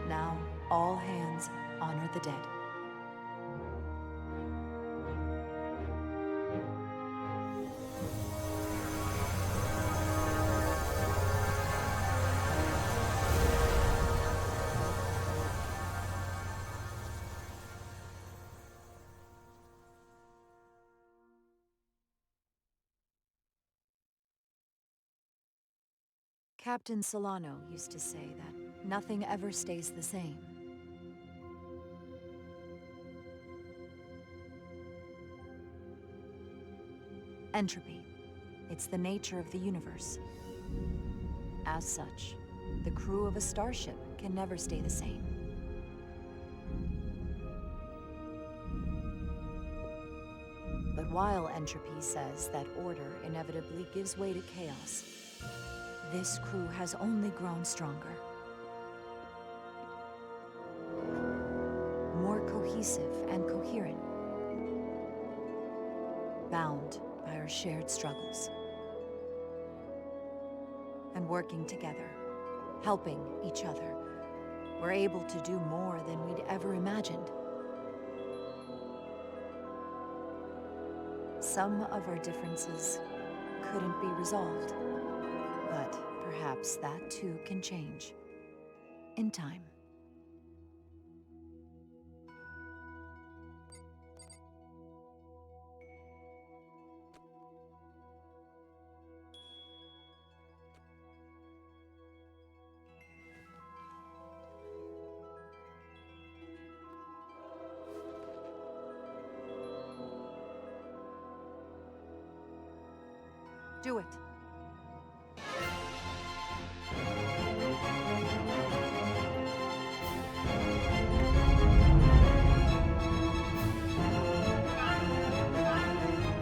Now, all hands honor the dead. Captain Solano used to say that nothing ever stays the same. Entropy. It's the nature of the universe. As such, the crew of a starship can never stay the same. But while entropy says that order inevitably gives way to chaos, this crew has only grown stronger. More cohesive and coherent. Bound by our shared struggles. And working together, helping each other, we're able to do more than we'd ever imagined. Some of our differences couldn't be resolved. But perhaps that too can change. In time. Do it.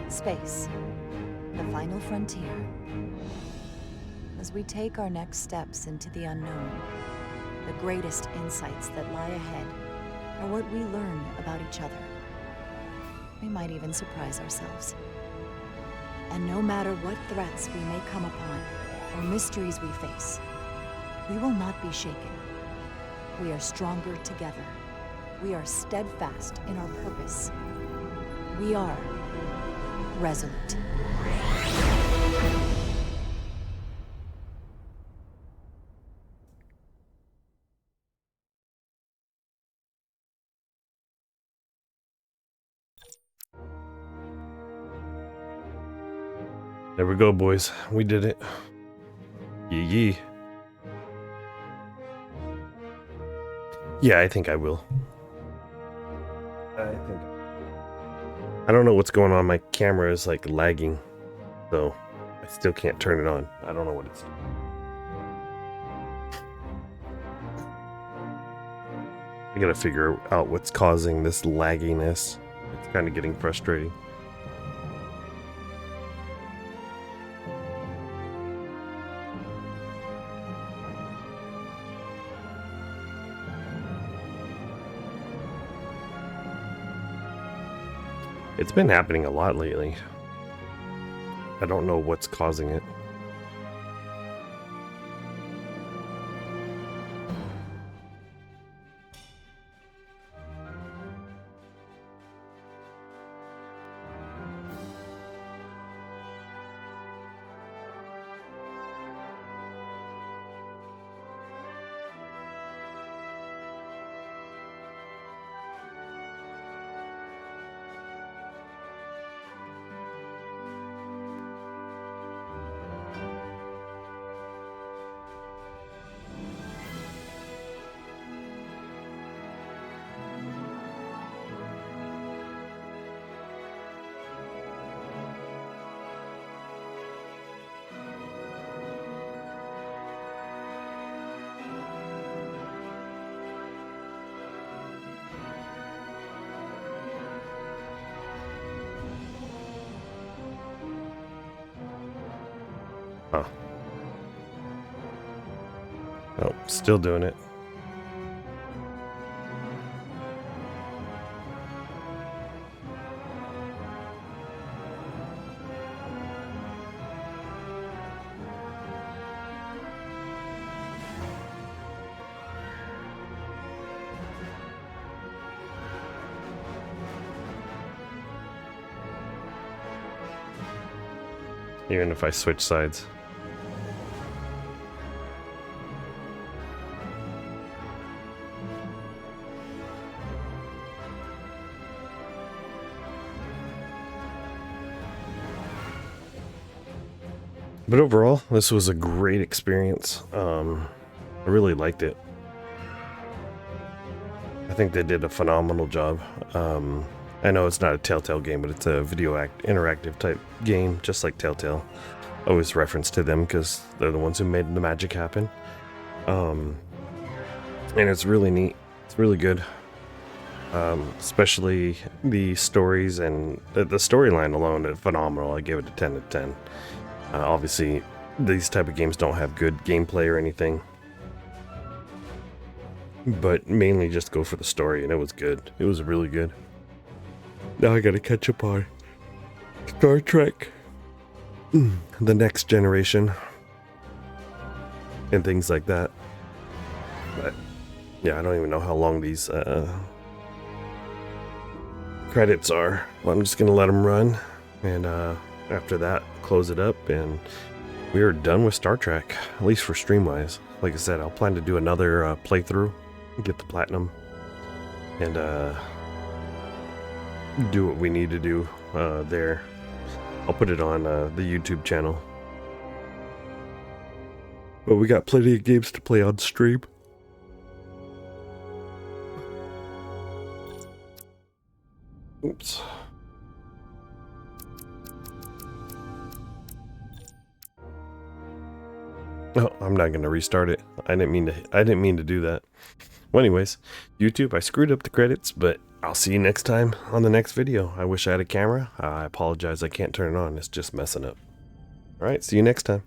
Space. The final frontier. As we take our next steps into the unknown, the greatest insights that lie ahead are what we learn about each other. We might even surprise ourselves. And no matter what threats we may come upon, or mysteries we face, we will not be shaken. We are stronger together. We are steadfast in our purpose. We are resolute. There we go, boys. We did it. Yee yee. Yeah, I think I will. I don't know what's going on. My camera is like lagging, so I still can't turn it on. I don't know what it's doing. I gotta figure out what's causing this lagginess. It's kind of getting frustrating. It's been happening a lot lately. I don't know what's causing it. Huh. Oh, still doing it. Even if I switch sides. But overall, this was a great experience. I really liked it. I think they did a phenomenal job. I know it's not a Telltale game, but it's a interactive type game, just like Telltale. Always reference to them because they're the ones who made the magic happen. And it's really neat. It's really good. Especially the stories and the storyline alone is phenomenal. I give it a 10 out of 10. Obviously, these type of games don't have good gameplay or anything, but mainly just go for the story, and it was good. It was really good. Now I gotta catch up on Star Trek, the Next Generation, and things like that. But yeah, I don't even know how long these credits are. Well, I'm just gonna let them run, and after that, close it up, and we are done with Star Trek, at least for stream-wise. Like I said, I'll plan to do another playthrough, get the platinum, and do what we need to do there. I'll put it on the YouTube channel. But we got plenty of games to play on stream. Oops. Oh, I'm not gonna restart it. I didn't mean to do that. Well, anyways, YouTube, I screwed up the credits, but I'll see you next time on the next video. I wish I had a camera. I apologize, I can't turn it on. It's just messing up. Alright, see you next time.